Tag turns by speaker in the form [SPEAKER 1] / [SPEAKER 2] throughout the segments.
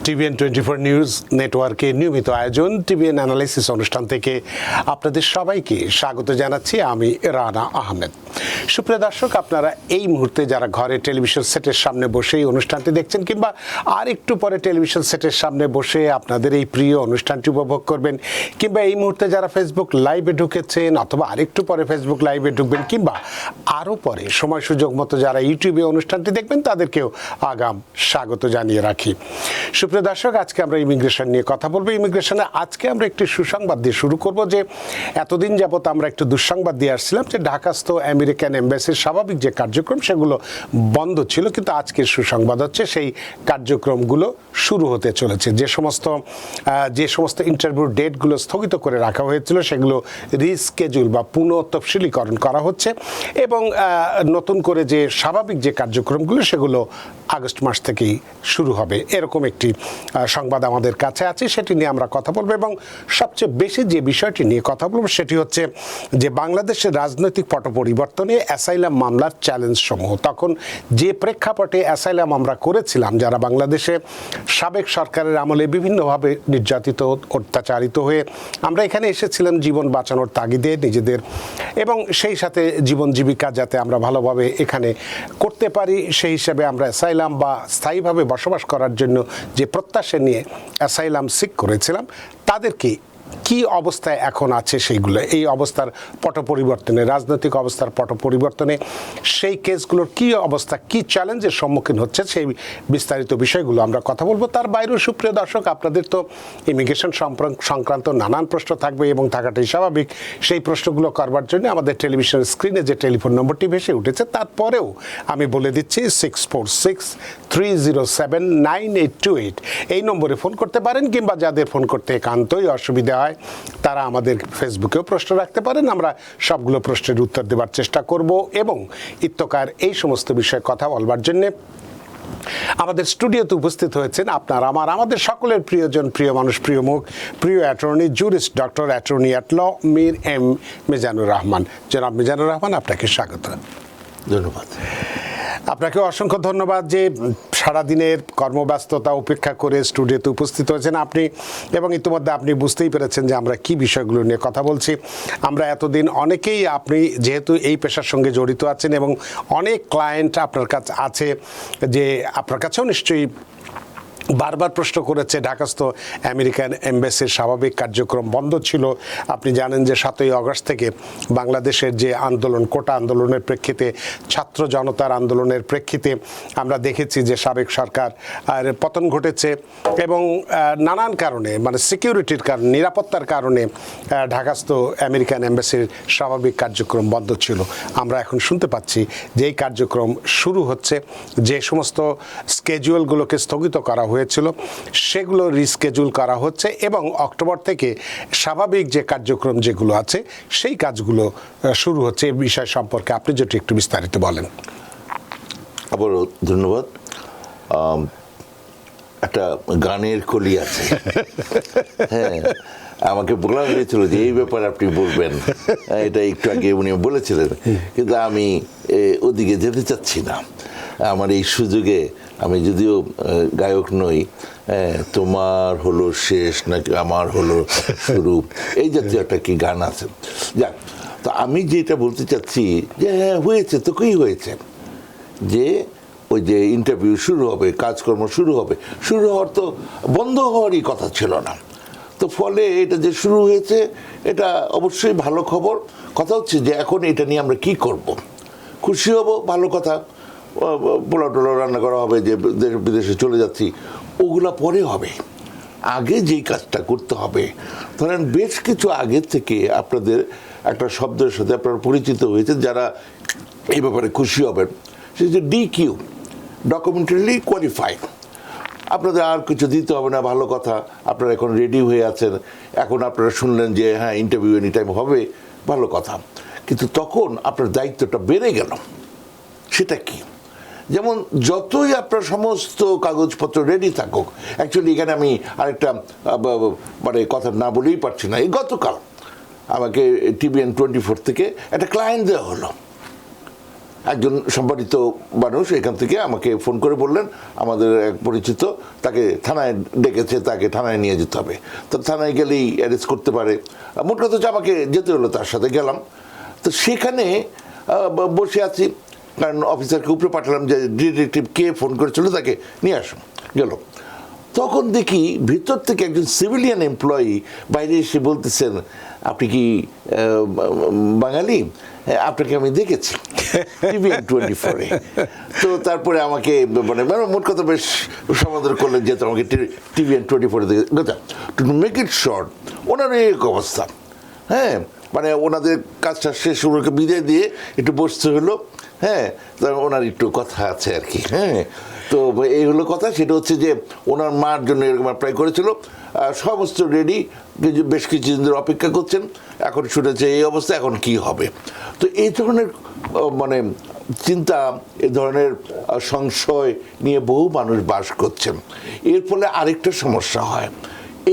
[SPEAKER 1] TVN 24 news নেটওয়ার্কের নিয়মিত আয়োজন টিভিএন অ্যানালাইসিস অনুষ্ঠান থেকে আপনাদের সবাইকে স্বাগত জানাচ্ছি। আমি রানা আহমেদ। সুপ্রিয় দর্শক, আপনারা এই মুহূর্তে যারা ঘরে টেলিভিশন সেটের সামনে বসে এই অনুষ্ঠানটি দেখছেন কিংবা আর একটু পরে টেলিভিশন সেটের সামনে বসে আপনাদের এই প্রিয় অনুষ্ঠানটি উপভোগ করবেন, কিংবা এই মুহূর্তে যারা ফেসবুক লাইভে ঢুকেছেন অথবা আরেকটু পরে ফেসবুক লাইভে ঢুকবেন, কিংবা আরও পরে সময় সুযোগ মতো যারা ইউটিউবে অনুষ্ঠানটি দেখবেন, তাদেরকেও আগাম স্বাগত জানিয়ে রাখি। সুপ্রিয় দর্শক, আজকে আমরা ইমিগ্রেশন নিয়ে কথা বলবো। ইমিগ্রেশনে আজকে আমরা একটি সুসংবাদ দিয়ে শুরু করব যে এতদিন যাবত আমরা একটু দুঃসংবাদ দিয়ে আসছিলাম যে ঢাকাস্থ আমেরিকান এম্বাসির স্বাভাবিক যে কার্যক্রম সেগুলো বন্ধ ছিল, কিন্তু আজকের সুসংবাদ হচ্ছে সেই কার্যক্রমগুলো শুরু হতে চলেছে। যে সমস্ত ইন্টারভিউ ডেটগুলো স্থগিত করে রাখা হয়েছিল সেগুলো রিস্কেজুল বা পুনঃতফসিলীকরণ করা হচ্ছে এবং নতুন করে যে স্বাভাবিক যে কার্যক্রমগুলো সেগুলো আগস্ট মাস থেকেই শুরু হবে, এরকম একটি সংবাদ আমাদের কাছে আছে। সেটি নিয়ে আমরা কথা বলবো এবং সবচেয়ে বেশি যে বিষয়টি নিয়ে কথা বলবো সেটি হচ্ছে যে বাংলাদেশের রাজনৈতিক পট পরিবর্তনে অ্যাসাইলাম মামলার চ্যালেঞ্জ সমূহ। তখন যে প্রেক্ষাপটে অ্যাসাইলাম আমরা করেছিলাম, যারা বাংলাদেশে সাবেক সরকারের আমলে বিভিন্নভাবে নির্যাতিত অত্যাচারিত হয়ে আমরা এখানে এসেছিলাম জীবন বাঁচানোর তাগিদে নিজেদের, এবং সেই সাথে জীবন জীবিকা যাতে আমরা ভালোভাবে এখানে করতে পারি সেই হিসাবে আমরা অ্যাসাইলাম বা স্থায়ীভাবে বসবাস করার জন্য যে প্রত্যাশা নিয়ে অ্যাসাইলাম সিক করেছিলাম, তাদেরকে কি অবস্থায় এখন আছে সেইগুলো, এই অবস্থার পট পরিবর্তনে, রাজনৈতিক অবস্থার পট পরিবর্তনে সেই কেসগুলোর কি অবস্থা, কি চ্যালেঞ্জের সম্মুখীন হচ্ছে, সেই বিস্তারিত বিষয়গুলো আমরা কথা বলবো। তার বাইরেও সুপ্রিয় দর্শক, আপনাদের তো ইমিগ্রেশন সংক্রান্ত নানান প্রশ্ন থাকবে এবং থাকাটাই স্বাভাবিক। সেই প্রশ্নগুলো করবার জন্য আমাদের টেলিভিশন স্ক্রিনে যে টেলিফোন নম্বরটি ভেসে উঠেছে, তারপরেও আমি বলে দিচ্ছি 646-307-9828 এই নম্বরে ফোন করতে পারেন, কিংবা যাদের ফোন করতে একান্তই অসুবিধা হয় তারা আমাদের ফেসবুকেও প্রশ্ন রাখতে পারেন। আমরা সবগুলো প্রশ্নের উত্তর দেওয়ার চেষ্টা করব এবং ইত্যকার এই সমস্ত বিষয়ে কথা বলবার জন্যে আমাদের স্টুডিওতে উপস্থিত হয়েছেন আমাদের সকলের প্রিয়জন, প্রিয় মানুষ, প্রিয় মুখ, প্রিয় attorney jurist, doctor attorney at law Mir M Mizanur Rahman. জনাব মিজানুর রহমান, আপনাকে স্বাগত।
[SPEAKER 2] ধন্যবাদ।
[SPEAKER 1] আপনাকে অসংখ্য ধন্যবাদ যে সারাদিনের কর্মব্যস্ততা উপেক্ষা করে স্টুডিওতে উপস্থিত হয়েছেন আপনি, এবং ইতিমধ্যে আপনি বুঝতেই পেরেছেন যে আমরা কি বিষয়গুলো নিয়ে কথা বলছি। আমরা এতদিন অনেকেই, আপনি যেহেতু এই পেশার সঙ্গে জড়িত আছেন এবং অনেক ক্লায়েন্ট আপনার কাছে আছে, যে আপনার কাছেও নিশ্চয়ই বারবার প্রশ্ন করেছে ঢাকাস্থ আমেরিকান এম্বাসির স্বাভাবিক কার্যক্রম বন্ধ ছিল। আপনি জানেন যে 7ই আগস্ট থেকে বাংলাদেশের যে আন্দোলন, কোটা আন্দোলনের প্রেক্ষিতে, ছাত্র জনতার আন্দোলনের প্রেক্ষিতে আমরা দেখেছি যে সাবেক সরকার আর পতন ঘটেছে এবং নানান কারণে, মানে সিকিউরিটির কারণে, নিরাপত্তার কারণে ঢাকাস্থ আমেরিকান এম্বাসির স্বাভাবিক কার্যক্রম বন্ধ ছিল। আমরা এখন শুনতে পাচ্ছি যে এই কার্যক্রম শুরু হচ্ছে, যে সমস্ত স্কেজুয়ালগুলোকে স্থগিত করা হয়েছিল সেগুলো রিস্কেজুল করা হচ্ছে এবং অক্টোবর থেকে স্বাভাবিক যে কার্যক্রম যেগুলো আছে সেই কাজগুলো শুরু হচ্ছে। এই বিষয় সম্পর্কে আপনি যদি একটু বিস্তারিত বলেন।
[SPEAKER 2] আবারও ধন্যবাদ। একটা গানের কলি আছে, হ্যাঁ, আমাকে বলা হয়েছিল যে এই ব্যাপারে আপনি বলবেন, এটা একটু আগে উনি বলেছিলেন, কিন্তু আমি ওদিকে যেতে চাচ্ছি না। আমার এই সুযোগে, আমি যদিও গায়ক নই, তোমার হলো শেষ নাকি আমার হলো শুরু, এই জাতীয় একটা কি গান আছে। যাক, তো আমি যেটা বলতে চাচ্ছি যে হ্যাঁ হয়েছে তো, কি হয়েছে যে ওই যে ইন্টারভিউ শুরু হবে, কাজকর্ম শুরু হবে, শুরু হওয়ার তো বন্ধ হওয়ারই কথা ছিল না। তো ফলে এটা যে শুরু হয়েছে এটা অবশ্যই ভালো খবর। কথা হচ্ছে যে এখন এটা নিয়ে আমরা কি করব, খুশি হব, ভালো কথা, পোলাও টোলাও রান্না করা হবে, যে বিদেশে চলে যাচ্ছি, ওগুলা পরে হবে। আগে যেই কাজটা করতে হবে, ধরেন বেশ কিছু আগে থেকে আপনাদের একটা শব্দের সাথে আপনারা পরিচিত হয়েছেন, যারা এই ব্যাপারে খুশি হবেন, সে যে DQ, ডকুমেন্টারিলি কোয়ালিফাইড। আপনাদের আর কিছু দিতে হবে না, ভালো কথা, আপনারা এখন রেডি হয়ে আছেন। এখন আপনারা শুনলেন যে হ্যাঁ ইন্টারভিউ এনি টাইম হবে, ভালো কথা, কিন্তু তখন আপনার দায়িত্বটা বেড়ে গেল। সেটা কি? যেমন যতই আপনার সমস্ত কাগজপত্র রেডি থাকুক, অ্যাকচুয়ালি এখানে আমি আরেকটা মানে কথা না বলেই পারছি না। এই গতকাল আমাকে টিভিএন 24 থেকে একটা ক্লায়েন্ট দেওয়া হলো, একজন সম্মানিত মানুষ এখান থেকে আমাকে ফোন করে বললেন আমাদের এক পরিচিত তাকে থানায় ডেকেছে, তাকে থানায় নিয়ে যেতে হবে। তো থানায় গেলেই অ্যারেস্ট করতে পারে, মোট কথা হচ্ছে আমাকে যেতে হলো, তার সাথে গেলাম। তো সেখানে বসে আছি, কারণ অফিসারকে উপরে পাঠালাম যে ডিটেকটিভ কে ফোন করেছিল তাকে নিয়ে আসুন, গেল। তখন দেখি ভিতর থেকে একজন সিভিলিয়ান এমপ্লয়ি বাইরে এসে বলতেছেন, আপনি কি বাঙালি? আপনাকে আমি দেখেছি টিভিএন 24-এ। তো তারপরে আমাকে মানে মোট কথা বেশ সমাদর করলেন, যেহেতু আমাকে টিভিএন 24-এ দেখে। টু মেক ইট শর্ট, ওনার এক অবস্থা, হ্যাঁ, মানে ওনাদের কাজটা শেষ, ওনাকে বিদায় দিয়ে একটু বসতে হলো, হ্যাঁ, ওনার একটু কথা আছে আর কি, হ্যাঁ। তো এই হলো কথা, সেটা হচ্ছে যে ওনার মার জন্য এরকম অ্যাপ্লাই করেছিল, সমস্ত রেডি, বেশ কিছুদিন ধরে অপেক্ষা করছেন, এখন শুনেছে এই অবস্থা, এখন কি হবে। তো এই ধরনের মানে চিন্তা, এ ধরনের সংশয় নিয়ে বহু মানুষ বাস করছেন। এর ফলে আরেকটা সমস্যা হয়,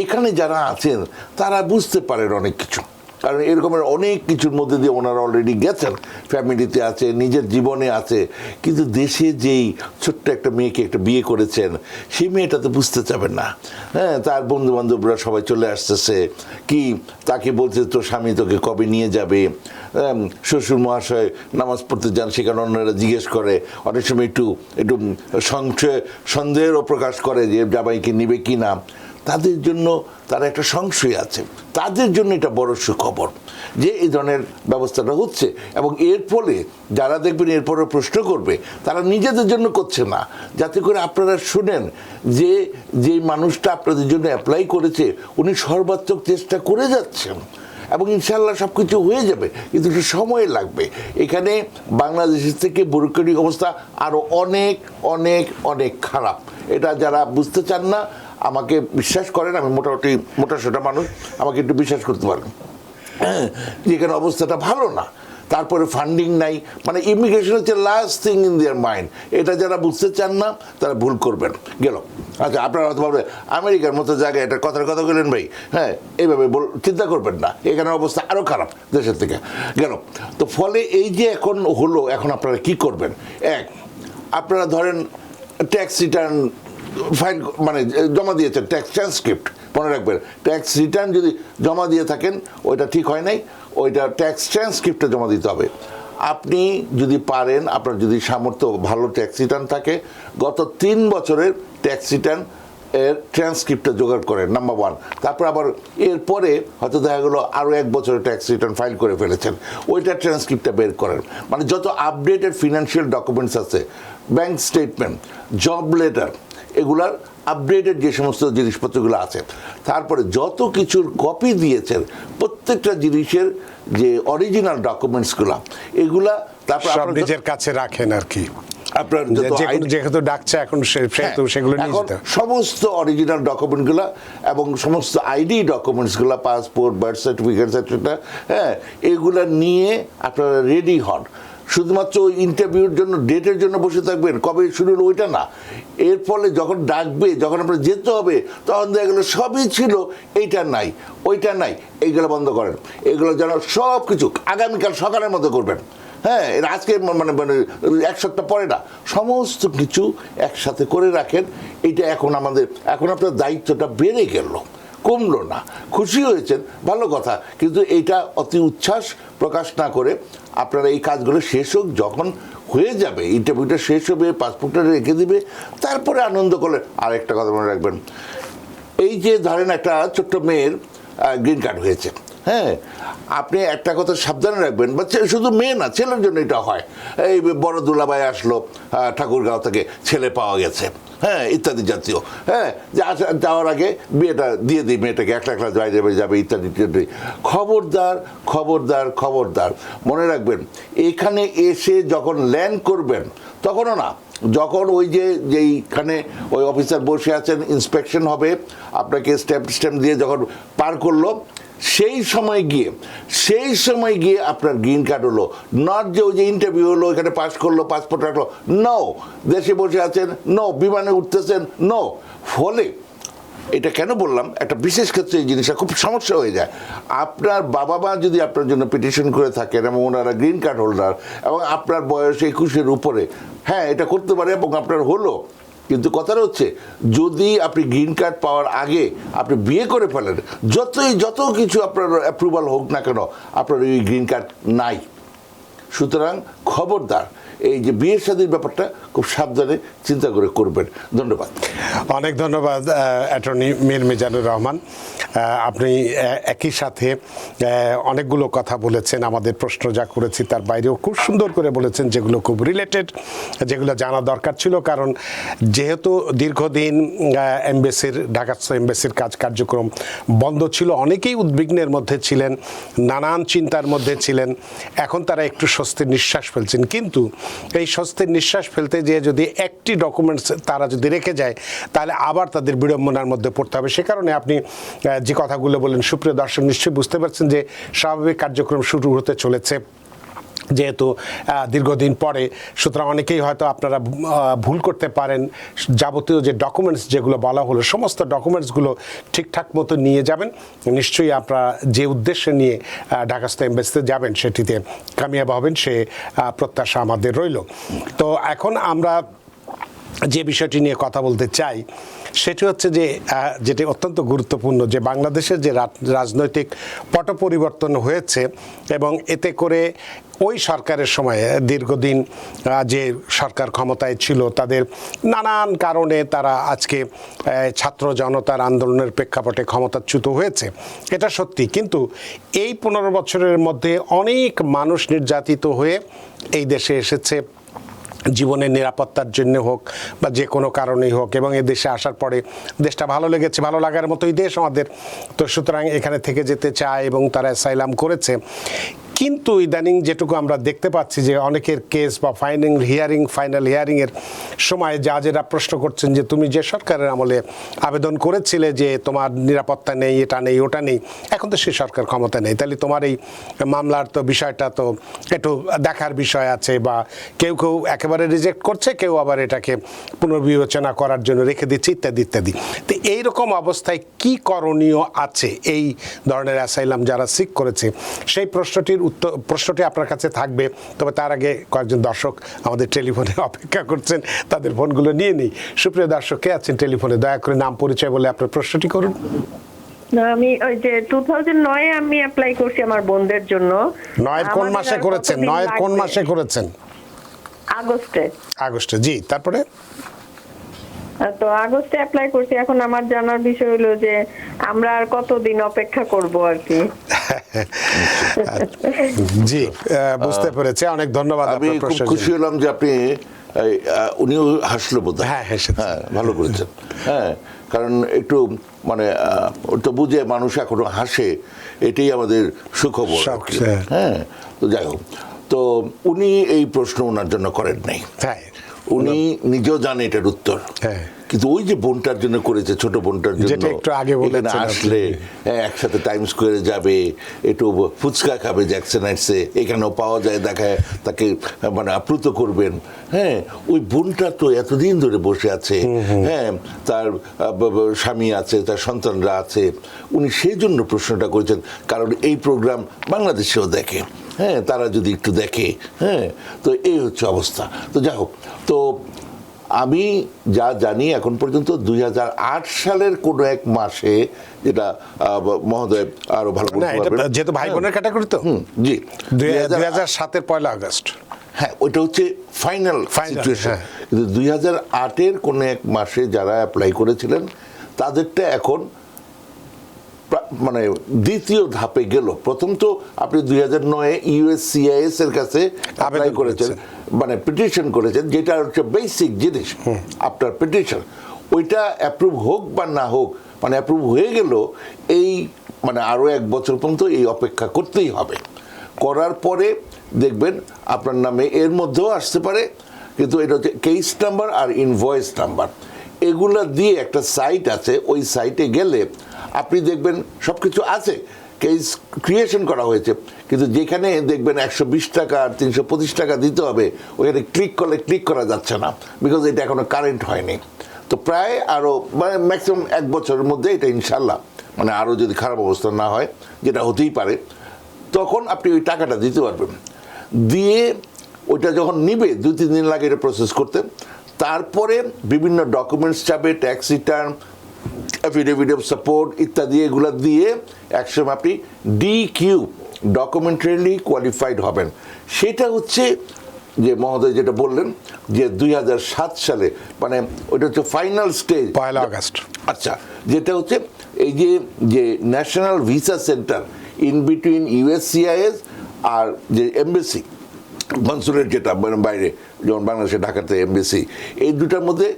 [SPEAKER 2] এখানে যারা আছেন তারা বুঝতে পারেন অনেক কিছু, কারণ এরকমের অনেক কিছুর মধ্যে দিয়ে ওনারা অলরেডি গেছেন, ফ্যামিলিতে আছে, নিজের জীবনে আছে। কিন্তু দেশে যেই ছোট্ট একটা মেয়েকে একটা বিয়ে করেছেন, সেই মেয়েটা তো বুঝতে চাবেন না, হ্যাঁ, তার বন্ধু বান্ধবরা সবাই চলে আসতেছে, কি তাকে বলছে তোর স্বামী তোকে কবে নিয়ে যাবে, শ্বশুর মহাশয় নামাজ পড়তে যান, সেখানে অন্যরা জিজ্ঞেস করে, অনেক সময় একটু একটু সন্দেহেরও প্রকাশ করে যে জামাইকে নিবে কি না। তাদের জন্য তারা একটা সংশয় আছে, তাদের জন্য এটা বড় সুখবর যে এই ধরনের ব্যবস্থাটা হচ্ছে। এবং এর ফলে যারা দেখবেন এরপরে প্রশ্ন করবে, তারা নিজেদের জন্য করছে না, যাতে করে আপনারা শুনেন যে যে মানুষটা আপনাদের জন্য অ্যাপ্লাই করেছে উনি সর্বাত্মক চেষ্টা করে যাচ্ছেন, এবং ইনশাল্লাহ সব কিছু হয়ে যাবে, কিন্তু একটু সময় লাগবে। এখানে বাংলাদেশের থেকে ব্যুরোক্রেটিক অবস্থা আরও অনেক অনেক অনেক খারাপ। এটা যারা বুঝতে চান না, আমাকে বিশ্বাস করেন, আমি মোটামুটি মোটাসোটা মানুষ, আমাকে একটু বিশ্বাস করতে পারেন, হ্যাঁ, যেখানে অবস্থাটা ভালো না, তারপরে ফান্ডিং নাই, মানে ইমিগ্রেশন হচ্ছে last thing in their mind. এটা যারা বুঝতে চান না তারা ভুল করবেন। গেল, আচ্ছা, আপনারা হয়তো ভাববেন আমেরিকার মতো জায়গায় এটা কথার কথা বললেন ভাই, হ্যাঁ, এইভাবে চিন্তা করবেন না, এখানে অবস্থা আরও খারাপ দেশের থেকে। গেল, তো ফলে এই যে এখন হলো, এখন আপনারা কি করবেন? এক, আপনারা ধরেন ট্যাক্স রিটার্ন ফাইল মানে জমা দিয়েছেন, ট্যাক্স ট্রান্সক্রিপ্ট, মনে রাখবেন, ট্যাক্স রিটার্ন যদি জমা দিয়ে থাকেন ওইটা ঠিক হয় নাই, ওইটা ট্যাক্স ট্রান্সক্রিপ্টে জমা দিতে হবে। আপনি যদি পারেন, আপনার যদি সামর্থ্য ভালো ট্যাক্স রিটার্ন থাকে, গত 3 বছরের ট্যাক্স রিটার্ন এর ট্রান্সক্রিপ্টটা জোগাড় করেন, নাম্বার 1। তারপর আবার এরপরে হয়তো দেখা গেলো আরও 1 বছরের ট্যাক্স রিটার্ন ফাইল করে ফেলেছেন, ওইটার ট্রান্সক্রিপ্টটা বের করেন। মানে যত আপডেটেড ফিনান্সিয়াল ডকুমেন্টস আছে, ব্যাংক স্টেটমেন্ট, জব লেটার, এগুলার আপডেটেড যে সমস্ত জিনিসপত্রগুলো আছে, তারপরে যত কিছুর কপি দিয়েছেন প্রত্যেকটা জিনিসের যে অরিজিনাল ডকুমেন্টসগুলো, এগুলা তারপর
[SPEAKER 1] সব নিজের কাছে রাখেন আর কি,
[SPEAKER 2] আপনার
[SPEAKER 1] যেহেতু ডাকছে এখন সেগুলো নিয়ে যেতে হবে।
[SPEAKER 2] সমস্ত অরিজিনাল ডকুমেন্টগুলো এবং সমস্ত আইডি ডকুমেন্টসগুলো, পাসপোর্ট, বার্থ সার্টিফিকেট, এটসেট্রা, হ্যাঁ, এগুলা নিয়ে আপনারা রেডি হন। শুধুমাত্র ইন্টারভিউর জন্য, ডেটের জন্য বসে থাকবেন, কবে শুরু হলো ওইটা না। এর ফলে যখন ডাকবে, যখন আপনার যেতে হবে, তখন দেখা গেলো সবই ছিল, এইটা নাই, ওইটা নাই, এইগুলো বন্ধ করেন। এগুলো যেন সব কিছু আগামীকাল সকালের মতো করবেন, হ্যাঁ, এটা আজকে মানে মানে 1 সপ্তাহ পরে না, সমস্ত কিছু একসাথে করে রাখেন। এইটা এখন আপনার দায়িত্বটা বেড়ে গেল, কমলো না। খুশি হয়েছেন, ভালো কথা, কিন্তু এইটা অতি উচ্ছ্বাস প্রকাশ না করে আপনারা এই কাজগুলো শেষ হোক, যখন হয়ে যাবে ইন্টারভিউটা শেষ হবে, পাসপোর্টটা রেখে দিবে, তারপরে আনন্দ করলে। আরেকটা কথা মনে রাখবেন, এই যে ধরেন একটা ছোট্ট মেয়ের গ্রিন কার্ড হয়েছে, হ্যাঁ, আপনি একটা কথা সাবধানে রাখবেন, বা শুধু মেয়ে না, ছেলের জন্য এটা হয়। এই বড় দুলাভাই আসলো ঠাকুরগাঁও থেকে, ছেলে পাওয়া গেছে, হ্যাঁ, ইত্যাদি জাতীয়, হ্যাঁ, যে যাওয়ার আগে বিয়েটা দিয়ে দিই মেয়েটাকে, একলা বাইরে যাবে, ইত্যাদি ইত্যাদি। খবরদার খবরদার খবরদার, মনে রাখবেন, এখানে এসে যখন ল্যান্ড করবেন তখনও না, যখন ওই যেইখানে ওই অফিসার বসে আছেন, ইন্সপেকশন হবে, আপনাকে স্ট্যাম্প দিয়ে যখন পার করলো, সেই সময় গিয়ে আপনার গ্রিন কার্ড হলো, নট যে ওই যে ইন্টারভিউ হলো, এখানে পাস করলো, পাসপোর্ট রাখলো, নো, দেশে বসে আছেন, নো, বিমানে উঠতেছেন, নো। ফলে এটা কেন বললাম, একটা বিশেষ ক্ষেত্রে এই জিনিসটা খুব সমস্যা হয়ে যায়। আপনার বাবা মা যদি আপনার জন্য পিটিশন করে থাকেন এবং ওনারা গ্রিন কার্ড হোল্ডার এবং আপনার বয়স 21-এর উপরে, হ্যাঁ এটা করতে পারে এবং আপনার হলো, কিন্তু কথাটা হচ্ছে যদি আপনি গ্রিন কার্ড পাওয়ার আগে আপনি বিয়ে করে ফেলেন, যত কিছু আপনার অ্যাপ্রুভাল হোক না কেন, আপনার ওই গ্রিন কার্ড নাই। সুতরাং খবরদার এই যে বিয়ের শাদীর ব্যাপারটা খুব সাবধানে চিন্তা করে করবেন। ধন্যবাদ।
[SPEAKER 1] অনেক ধন্যবাদ অ্যাটর্নি মীর মিজানুর রহমান। আপনি একই সাথে অনেকগুলো কথা বলেছেন, আমাদের প্রশ্ন যা করেছি তার বাইরেও খুব সুন্দর করে বলেছেন, যেগুলো খুব রিলেটেড, যেগুলো জানা দরকার ছিল। কারণ যেহেতু দীর্ঘদিন ঢাকা এমবেসির কার্যক্রম বন্ধ ছিল, অনেকেই উদ্বিগ্নের মধ্যে ছিলেন, নানান চিন্তার মধ্যে ছিলেন। এখন তারা একটু স্বস্তির নিঃশ্বাস ফেলছেন, কিন্তু এই স্বস্তির নিঃশ্বাস ফেলতে যেয়ে যদি একটি ডকুমেন্টস তারা যদি রেখে যায়, তাহলে আবার তাদের বিড়ম্বনার মধ্যে পড়তে হবে। সে কারণে আপনি যে কথাগুলো বললেন, সুপ্রিয় দর্শক নিশ্চয়ই বুঝতে পারছেন যে স্বাভাবিক কার্যক্রম শুরু হতে চলেছে যেহেতু দীর্ঘদিন পরে। সুতরাং অনেকেই হয়তো আপনারা ভুল করতে পারেন, যাবতীয় যে ডকুমেন্টস যেগুলো বলা হলো সমস্ত ডকুমেন্টসগুলো ঠিকঠাক মতো নিয়ে যাবেন। নিশ্চয়ই আপনারা যে উদ্দেশ্যে নিয়ে ঢাকাস্থ এমবেসিতে যাবেন সেটিতে কামিয়াব হবেন, সে প্রত্যাশা আমাদের রইল। তো এখন আমরা যে বিষয়টি নিয়ে কথা বলতে চাই সেটি হচ্ছে যে যেটি অত্যন্ত গুরুত্বপূর্ণ, যে বাংলাদেশের যে রাজনৈতিক পট পরিবর্তন হয়েছে এবং এতে করে ওই সরকারের সময়ে দীর্ঘদিন যে সরকার ক্ষমতায় ছিল তাদের নানান কারণে তারা আজকে ছাত্র জনতার আন্দোলনের প্রেক্ষাপটে ক্ষমতাচ্যুত হয়েছে, এটা সত্যি। কিন্তু এই 15 বছরের মধ্যে অনেক মানুষ নির্যাতিত হয়ে এই দেশে এসেছে, জীবনের নিরাপত্তার জন্য হোক বা যে কোনো কারণেই হোক, এবং এই দেশে আসার পরে দেশটা ভালো লেগেছে, ভালো লাগার মতোই দেশ আমাদের। তো সুতরাং এখানে থেকে যেতে চায় এবং তারা অ্যাসাইলাম করেছে। কিন্তু ইদানিং যেটুকু আমরা দেখতে পাচ্ছি যে অনেকের কেস বা ফাইনাল হিয়ারিংয়ের সময় জাজেরা প্রশ্ন করছেন যে তুমি যে সরকারের আমলে আবেদন করেছিলে যে তোমার নিরাপত্তা নেই, এটা নেই, ওটা নেই, এখন তো সেই সরকার ক্ষমতা নেই, তাহলে তোমার এই মামলার তো বিষয়টা তো একটু দেখার বিষয় আছে। বা কেউ কেউ একেবারে রিজেক্ট করছে, কেউ আবার এটাকে পুনর্বিবেচনা করার জন্য রেখে দিচ্ছে, ইত্যাদি ইত্যাদি। তো এইরকম অবস্থায় কি করণীয় আছে এই ধরনের অ্যাসাইলাম যারা সিক করেছে, সেই প্রশ্নটি আপনার কাছে থাকবে। তবে তার আগে কয়েকজন দর্শক আমাদের টেলিফোনে অপেক্ষা করছেন, তাদের ফোনগুলো নিয়ে নিই। সুপ্রিয় দর্শক, কে আছেন টেলিফোনে? দয়া করে নাম পরিচয় বলে আপনার প্রশ্নটি করুন।
[SPEAKER 3] না, আমি ওই যে 2009-এ আমি অ্যাপ্লাই করছি আমার বোনদের জন্য।
[SPEAKER 1] 9-এর কোন মাসে করেছেন? 9-এর কোন মাসে করেছেন? আগস্টে। জি, তারপরে?
[SPEAKER 3] তো আগস্টে অ্যাপ্লাই করছি। এখন আমার জানার বিষয় হলো যে আমরা আর কতদিন অপেক্ষা করব আর কি।
[SPEAKER 1] জি, বুঝতে পেরেছি। অনেক ধন্যবাদ।
[SPEAKER 2] আমি খুব খুশি হলাম যে আপনি, উনিও হাসলো বোধহয়।
[SPEAKER 1] হ্যাঁ,
[SPEAKER 2] ভালো করেছেন। হ্যাঁ, কারণ একটু মানে তো বুঝে মানুষ এখনো হাসে, এটাই আমাদের সুখবর। হ্যাঁ, তো যাই হোক, তো উনি এই প্রশ্ন ওনার জন্য করেন নাই।
[SPEAKER 1] হ্যাঁ,
[SPEAKER 2] উনি নিজেও জানে এটার উত্তর।
[SPEAKER 1] হ্যাঁ,
[SPEAKER 2] কিন্তু ওই যে বোনটার জন্য করেছে, ছোট বোনটার জন্য,
[SPEAKER 1] যেটা একটু আগে বলেছেন,
[SPEAKER 2] আসলে একসাথে টাইম স্কোয়ারে যাবে, একটু ফুচকা খাবে জ্যাকসন হাইটসে, এখানেও পাওয়া যায়, দেখায় তাকে মানে আপ্লুত করবেন। হ্যাঁ, ওই বোনটা তো এতদিন ধরে বসে আছে, হ্যাঁ, তার স্বামী আছে, তার সন্তানরা আছে, উনি সেই জন্য প্রশ্নটা করেছেন। কারণ এই প্রোগ্রাম বাংলাদেশেও দেখে, হ্যাঁ, তারা যদি একটু দেখে, হ্যাঁ, তো এই হচ্ছে অবস্থা। তো যাই হোক, তো আমি যা জানি এখন পর্যন্ত 2008 সালের কোনো এক মাসে, যেটা মহোদয় আরো ভালো বলতে পারবেন,
[SPEAKER 1] যেহেতু ভাই বোনের ক্যাটাগরি, তো
[SPEAKER 2] জি,
[SPEAKER 1] 2007-এর 1 আগস্ট।
[SPEAKER 2] হ্যাঁ, ওইটা হচ্ছে ফাইনাল সিচুয়েশন। কিন্তু 2008-এর কোনো এক মাসে যারা অ্যাপ্লাই করেছিলেন তাদেরটা এখন মানে দ্বিতীয় ধাপে গেল। প্রথম তো আপনি 2009-এ USCIS এর কাছে অ্যাপ্লাই করেছেন, মানে পিটিশন করেছেন, যেটা হচ্ছে বেসিক জিনিস আপনার পিটিশন। ওইটা অ্যাপ্রুভ হোক বা না হোক, মানে অ্যাপ্রুভ হয়ে গেল, এই মানে আরও 1 বছর পর্যন্ত এই অপেক্ষা করতেই হবে। করার পরে দেখবেন আপনার নামে এর মধ্যেও আসতে পারে, কিন্তু এটা হচ্ছে কেস নাম্বার আর ইনভয়েস নাম্বার, এগুলা দিয়ে একটা সাইট আছে, ওই সাইটে গেলে আপনি দেখবেন সব কিছু আছে, কেস ক্রিয়েশন করা হয়েছে। কিন্তু যেখানে দেখবেন 120 টাকা আর 325 টাকা দিতে হবে, ওখানে ক্লিক করলে ক্লিক করা যাচ্ছে না, বিকজ এটা এখনো কারেন্ট হয়নি। তো প্রায় আরও মানে ম্যাক্সিমাম 1 বছরের মধ্যে এটা ইনশাল্লাহ, মানে আরও যদি খারাপ অবস্থা না হয়, যেটা হতেই পারে, তখন আপনি ওই টাকাটা দিতে পারবেন। দিয়ে ওইটা যখন নিবে 2-3 দিন লাগে এটা প্রসেস করতে। তারপরে বিভিন্ন ডকুমেন্টস চাবে, tax return, affidavit of support ইত্যাদি, এগুলো দিয়ে একসময় আপনি DQ ডকুমেন্টারিলি কোয়ালিফাইড হবেন। সেটা হচ্ছে যে মহোদয় যেটা বললেন যে 2007 সালে, মানে ওইটা হচ্ছে ফাইনাল স্টেজ,
[SPEAKER 1] 1 আগস্ট।
[SPEAKER 2] আচ্ছা, যেটা হচ্ছে এই যে national visa centre in between USCIS আর যে এমবেসি কনসুলেট, যেটা বাইরে যেমন বাংলাদেশে ঢাকাতে এমবেসি, এই দুটার মধ্যে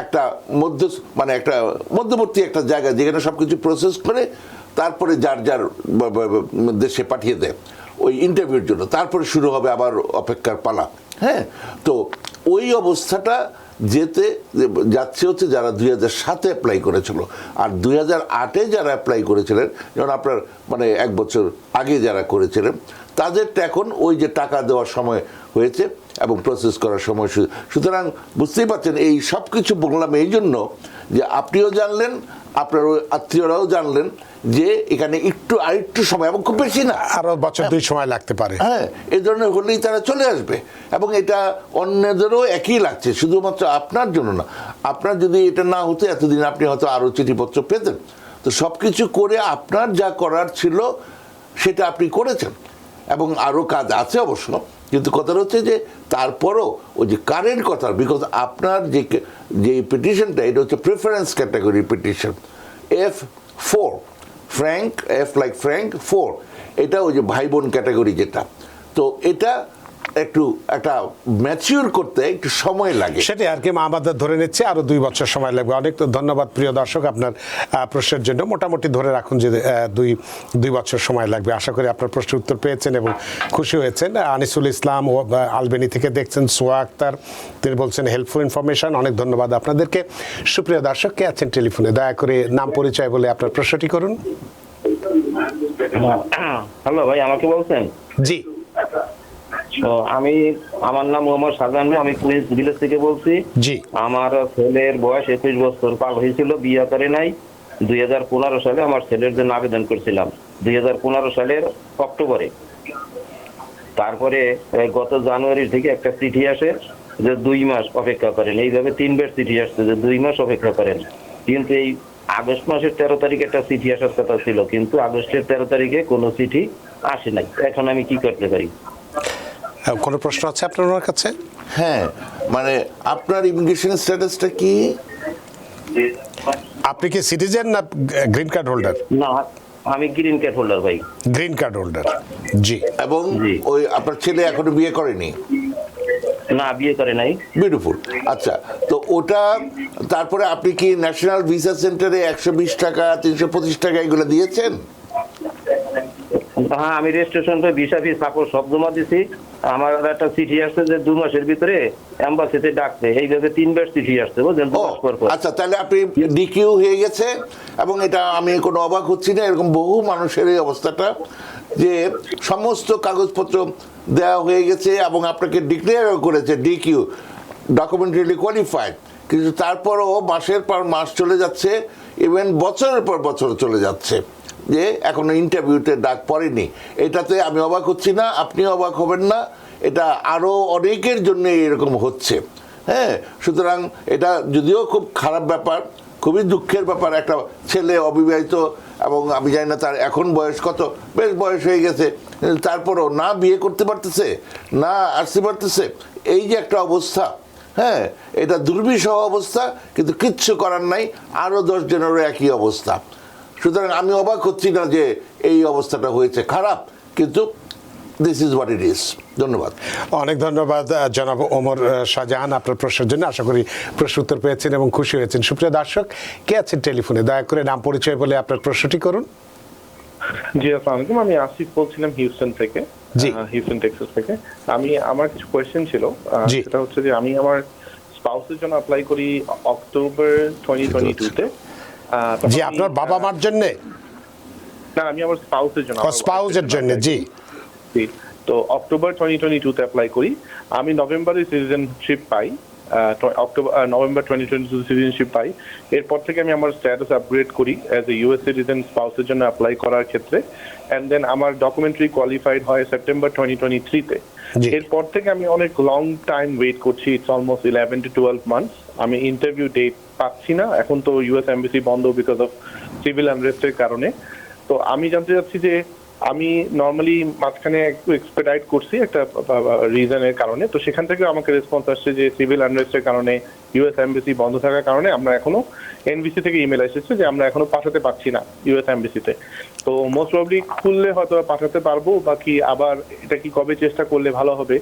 [SPEAKER 2] একটা মানে একটা মধ্যবর্তী একটা জায়গা যেখানে সব কিছু প্রসেস করে তারপরে যার যার দেশে পাঠিয়ে দেয় ওই ইন্টারভিউর জন্য, তারপরে শুরু হবে আবার অপেক্ষার পালা। হ্যাঁ, তো ওই অবস্থাটা যাচ্ছে হচ্ছে যারা 2007-এ অ্যাপ্লাই করেছিল, আর 2008-এ যারা অ্যাপ্লাই করেছিলেন, যেমন আপনার মানে 1 বছর আগে যারা করেছিলেন, তাদেরটা এখন ওই যে টাকা দেওয়ার সময় হয়েছে এবং প্রসেস করার সময়। সুতরাং বুঝতেই পারছেন, এই সব কিছু বললাম এই জন্য যে আপনিও জানলেন, আপনার ওই আত্মীয়রাও জানলেন যে এখানে আরেকটু সময়, এবং খুব বেশি না,
[SPEAKER 1] আরো বছর 2 সময় লাগতে পারে।
[SPEAKER 2] হ্যাঁ, এই ধরনের হলেই তারা চলে আসবে। এবং এটা অন্যদেরও একই লাগছে, শুধুমাত্র আপনার জন্য না। আপনার যদি এটা না হতো, এতদিন আপনি হয়তো আরও চিঠিপত্র পেতেন। তো সব কিছু করে আপনার যা করার ছিল সেটা আপনি করেছেন, এবং আরও কাজ আছে অবশ্য। কিন্তু কথাটা হচ্ছে যে তারপরও ওই যে কারেন্ট কথা, বিকজ আপনার যে পিটিশনটা, এটা হচ্ছে preference category petition, F4, Frank, F like Frank 4, এটা ওই যে ভাই বোন ক্যাটাগরি যেটা। তো এটা একটা ম্যাচিউর করতে একটু সময় লাগে,
[SPEAKER 1] সেটাই আর কি আমাদের ধরে নিচ্ছে আরো 2 বছর সময় লাগবে। অনেক ধন্যবাদ প্রিয় দর্শক আপনার প্রশ্নের জন্য। মোটামুটি ধরে রাখুন যে 2 বছর সময় লাগবে। আশা করি আপনার প্রশ্নের উত্তর পেয়েছেন এবং খুশি হয়েছেন। আনিসুল ইসলাম ও আলবেনি থেকে দেখছেন, সোয়া আক্তার তিনি বলছেন হেল্পফুল ইনফরমেশন। অনেক ধন্যবাদ আপনাদেরকে। সুপ্রিয় দর্শক, কে আছেন টেলিফোনে? দয়া করে নাম পরিচয় বলে আপনার প্রশ্নটি করুন।
[SPEAKER 4] হ্যালো ভাই, আমাকে বলছেন?
[SPEAKER 1] জি,
[SPEAKER 4] আমার নাম মোহাম্মদ শাহজাহান, আমি কুইন্স ভিলেজ থেকে বলছি।
[SPEAKER 1] জি।
[SPEAKER 4] আমার ছেলের বয়স 21 বছর পার হয়েছিল, বিয়ে করে নাই। 2015 সালে আমার ছেলের জন্য আবেদন করছিলাম, 2015 সালের অক্টোবরে। তারপরে গত জানুয়ারি থেকে একটা চিঠি আসে যে 2 মাস অপেক্ষা করেন। এইভাবে 3 বার চিঠি আসছে যে 2 মাস অপেক্ষা করেন। কিন্তু এই আগস্ট মাসের 13 তারিখে একটা চিঠি আসার কথা ছিল, কিন্তু আগস্টের 13 তারিখে কোনো চিঠি আসে নাই। এখন আমি কি করতে পারি?
[SPEAKER 1] কোনো প্রশ্ন আছে আপনার ওনার কাছে?
[SPEAKER 2] হ্যাঁ, মানে আপনার ইমিগ্রেশন স্ট্যাটাসটা কি?
[SPEAKER 1] আপনি কি সিটিজেন না গ্রিন কার্ড হোল্ডার?
[SPEAKER 4] না, আমি গ্রিন কার্ড হোল্ডার ভাই।
[SPEAKER 1] গ্রিন কার্ড হোল্ডার, জি।
[SPEAKER 2] এবং
[SPEAKER 4] জি।
[SPEAKER 2] ওই আপনার ছেলে এখনো বিয়ে করেনি?
[SPEAKER 4] না, বিয়ে করে নাই।
[SPEAKER 2] বিউটিফুল। আচ্ছা, তো ওটা তারপরে আপনি কি ন্যাশনাল ভিসা সেন্টারে 120 টাকা 325 টাকা এগুলো দিয়েছেন?
[SPEAKER 4] হ্যাঁ, আমি রেজিস্ট্রেশন ভিসা ফি সাপোর্ট সব জমা দিছি। আমার একটা চিঠি আসছে যে 2 মাসের ভিতরে এম্বাসিতে ডাকতে। এইভাবে 3 বার চিঠি আসছে, বুঝলেন? 2 মাস পর পর।
[SPEAKER 2] আচ্ছা, তাহলে আপনি ডিকিউ হয়ে গেছে, এবং এটা আমি কোনো অবাক হচ্ছি না। এরকম বহু মানুষের এই অবস্থাটা, যে সমস্ত কাগজপত্র দেওয়া হয়ে গেছে এবং আপনাকে ডিক্লেয়ারও করেছে ডিকিউ, ডকুমেন্টারিলি কোয়ালিফাইড, কিন্তু তারপরও মাসের পর মাস চলে যাচ্ছে, ইভেন বছরের পর বছর চলে যাচ্ছে, যে এখনো ইন্টারভিউতে ডাক পড়েনি। এটাতে আমি অবাক হচ্ছি না, আপনিও অবাক হবেন না। এটা আরও অনেকের জন্য এরকম হচ্ছে। হ্যাঁ, সুতরাং এটা যদিও খুব খারাপ ব্যাপার, খুবই দুঃখের ব্যাপার। একটা ছেলে অবিবাহিত, এবং আমি জানি না তার এখন বয়স কত, বেশ বয়স হয়ে গেছে, তারপরও না বিয়ে করতে পারতেছে, না আসতে পারতেছে। এই যে একটা অবস্থা, হ্যাঁ, এটা দুর্বিষহ অবস্থা, কিন্তু কিচ্ছু করার নাই। আরও 10 জনেরও একই অবস্থা। সুতরাং আমি অবাক হচ্ছি না যে এই অবস্থাটা হয়েছে, খারাপ, কিন্তু this is what it is. ধন্যবাদ।
[SPEAKER 1] অনেক ধন্যবাদ জনাব ওমর শাহজাহান আপনার প্রশ্নের জন্য। আশা করি প্রশ্ন উত্তর পেয়েছেন এবং খুশি হয়েছেন। সুপ্রিয় দর্শক, কে আছেন টেলিফোনে? দয়া করে নাম পরিচয় বলে আপনার প্রশ্নটি করুন।
[SPEAKER 5] জি, আসসালামু আলাইকুম। আমি আসিফ বলছিলাম হিউস্টন থেকে, হিউস্টন টেক্সাস থেকে। আমার কিছু কোয়েশ্চেন ছিল। সেটা হচ্ছে যে আমি আমার স্পাউসের জন্য অ্যাপ্লাই করি অক্টোবর 2022-তে।
[SPEAKER 1] জি, আপনার বাবা মার জন্য?
[SPEAKER 5] না, আমি আমার স্পাউসের জন্য।
[SPEAKER 1] স্পাউসের জন্য, জি।
[SPEAKER 5] তো অক্টোবর 2022-তে অ্যাপ্লাই করি। আমি নভেম্বরে সিটিজেনশিপ পাই। নভেম্বর 2022 সিটিজেনশিপ পাই, এরপর থেকে আমি আমার স্ট্যাটাস আপগ্রেড করি অ্যাজ এ ইউএস সিটিজেন স্পাউসের জন্য অ্যাপ্লাই করার ক্ষেত্রে, অ্যান্ড দেন আমার ডকুমেন্টারি কোয়ালিফাইড হয় সেপ্টেম্বর 2023-তে। এরপর থেকে আমি অনেক লং টাইম ওয়েট করছি, ইটস অলমোস্ট 11 to 12 মান্থস। আমি ইন্টারভিউ ডেট পাচ্ছি না, এখন তো ইউএস এমবাসি বন্ধ বিকজ অফ সিভিল আনরেস্টের কারণে। তো আমি জানতে চাচ্ছি যে আমি নর্মালি মাঝখানে একটু এক্সপেডাইট করছি একটা রিজনের কারণে, তো সেখান থেকে আমাকে রেসপন্স আসছে যে সিভিল আনরেস্টের কারণে ইউএস এমবাসি বন্ধ থাকার কারণে আমরা এখনো এনবিসি থেকে ইমেল এসেছে যে আমরা এখনো পাঠাতে পারছি না ইউএস এমবাসিতে। তো মোস্ট প্রবলি খুললে হয়তো পাঠাতে পারবো, বাকি আবার এটা কি কবে চেষ্টা করলে ভালো হবে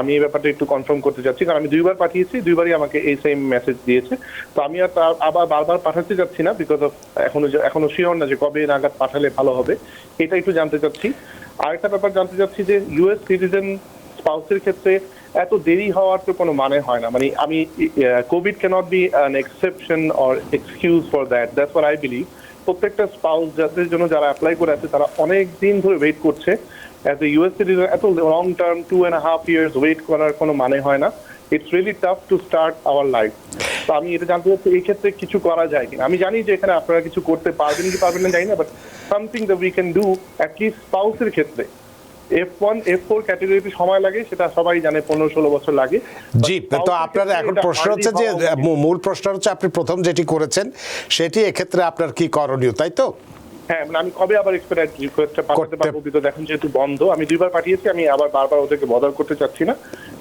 [SPEAKER 5] আমি এই ব্যাপারটা একটু কনফার্ম করতে চাচ্ছি, কারণ আমি 2বার পাঠিয়েছি, 2বারই আমাকে এই সেম মেসেজ দিয়েছে। তো আমি আর আবার বারবার পাঠাতে যাচ্ছি না বিকজ অফ এখনো শিওর না যে কবে নাগাদ পাঠালে ভালো হবে, এটা একটু জানতে চাচ্ছি। আরেকটা ব্যাপার জানতে চাচ্ছি যে ইউএস সিটিজেন স্পাউসের ক্ষেত্রে এত দেরি হওয়ার তো কোনো মানে হয় না, মানে আমি Covid cannot be an exception or excuse for that's what I believe. প্রত্যেকটা স্পাউস যাদের জন্য যারা অ্যাপ্লাই করে আছে তারা অনেক দিন ধরে ওয়েট করছে। অ্যাজ এ ইউএস সিটিজেন এত লং টার্ম 2.5 years ওয়েট করার কোনো মানে হয় না। It's really tough to start our life. তো আমি এটা জানতে চাচ্ছি এই ক্ষেত্রে কিছু করা যায় কিনা। আমি জানি যে এখানে আপনারা কিছু করতে পারবেন কি পারবেন না জানি না, but something that we can do at least স্পাউসের ক্ষেত্রে। F1 F4 ক্যাটাগরিতে সময় লাগে, সেটা সবাই জানে, 15-16 বছর লাগে।
[SPEAKER 1] জি, তো আপনার এখন প্রশ্ন হচ্ছে যে মূল প্রশ্ন হচ্ছে আপনি প্রথম যেটি করেছেন সেটি এক্ষেত্রে আপনার কি করণীয়, তাই তো?
[SPEAKER 5] হ্যাঁ, মানে আমি কবে আবার এক্সপেডিট রিকোয়েস্টটা পাঠাতে পারবো, বিকজ এখন যেহেতু বন্ধ, আমি 2বার পাঠিয়েছি, আমি আবার বারবার ওদেরকে বদার করতে চাচ্ছি না।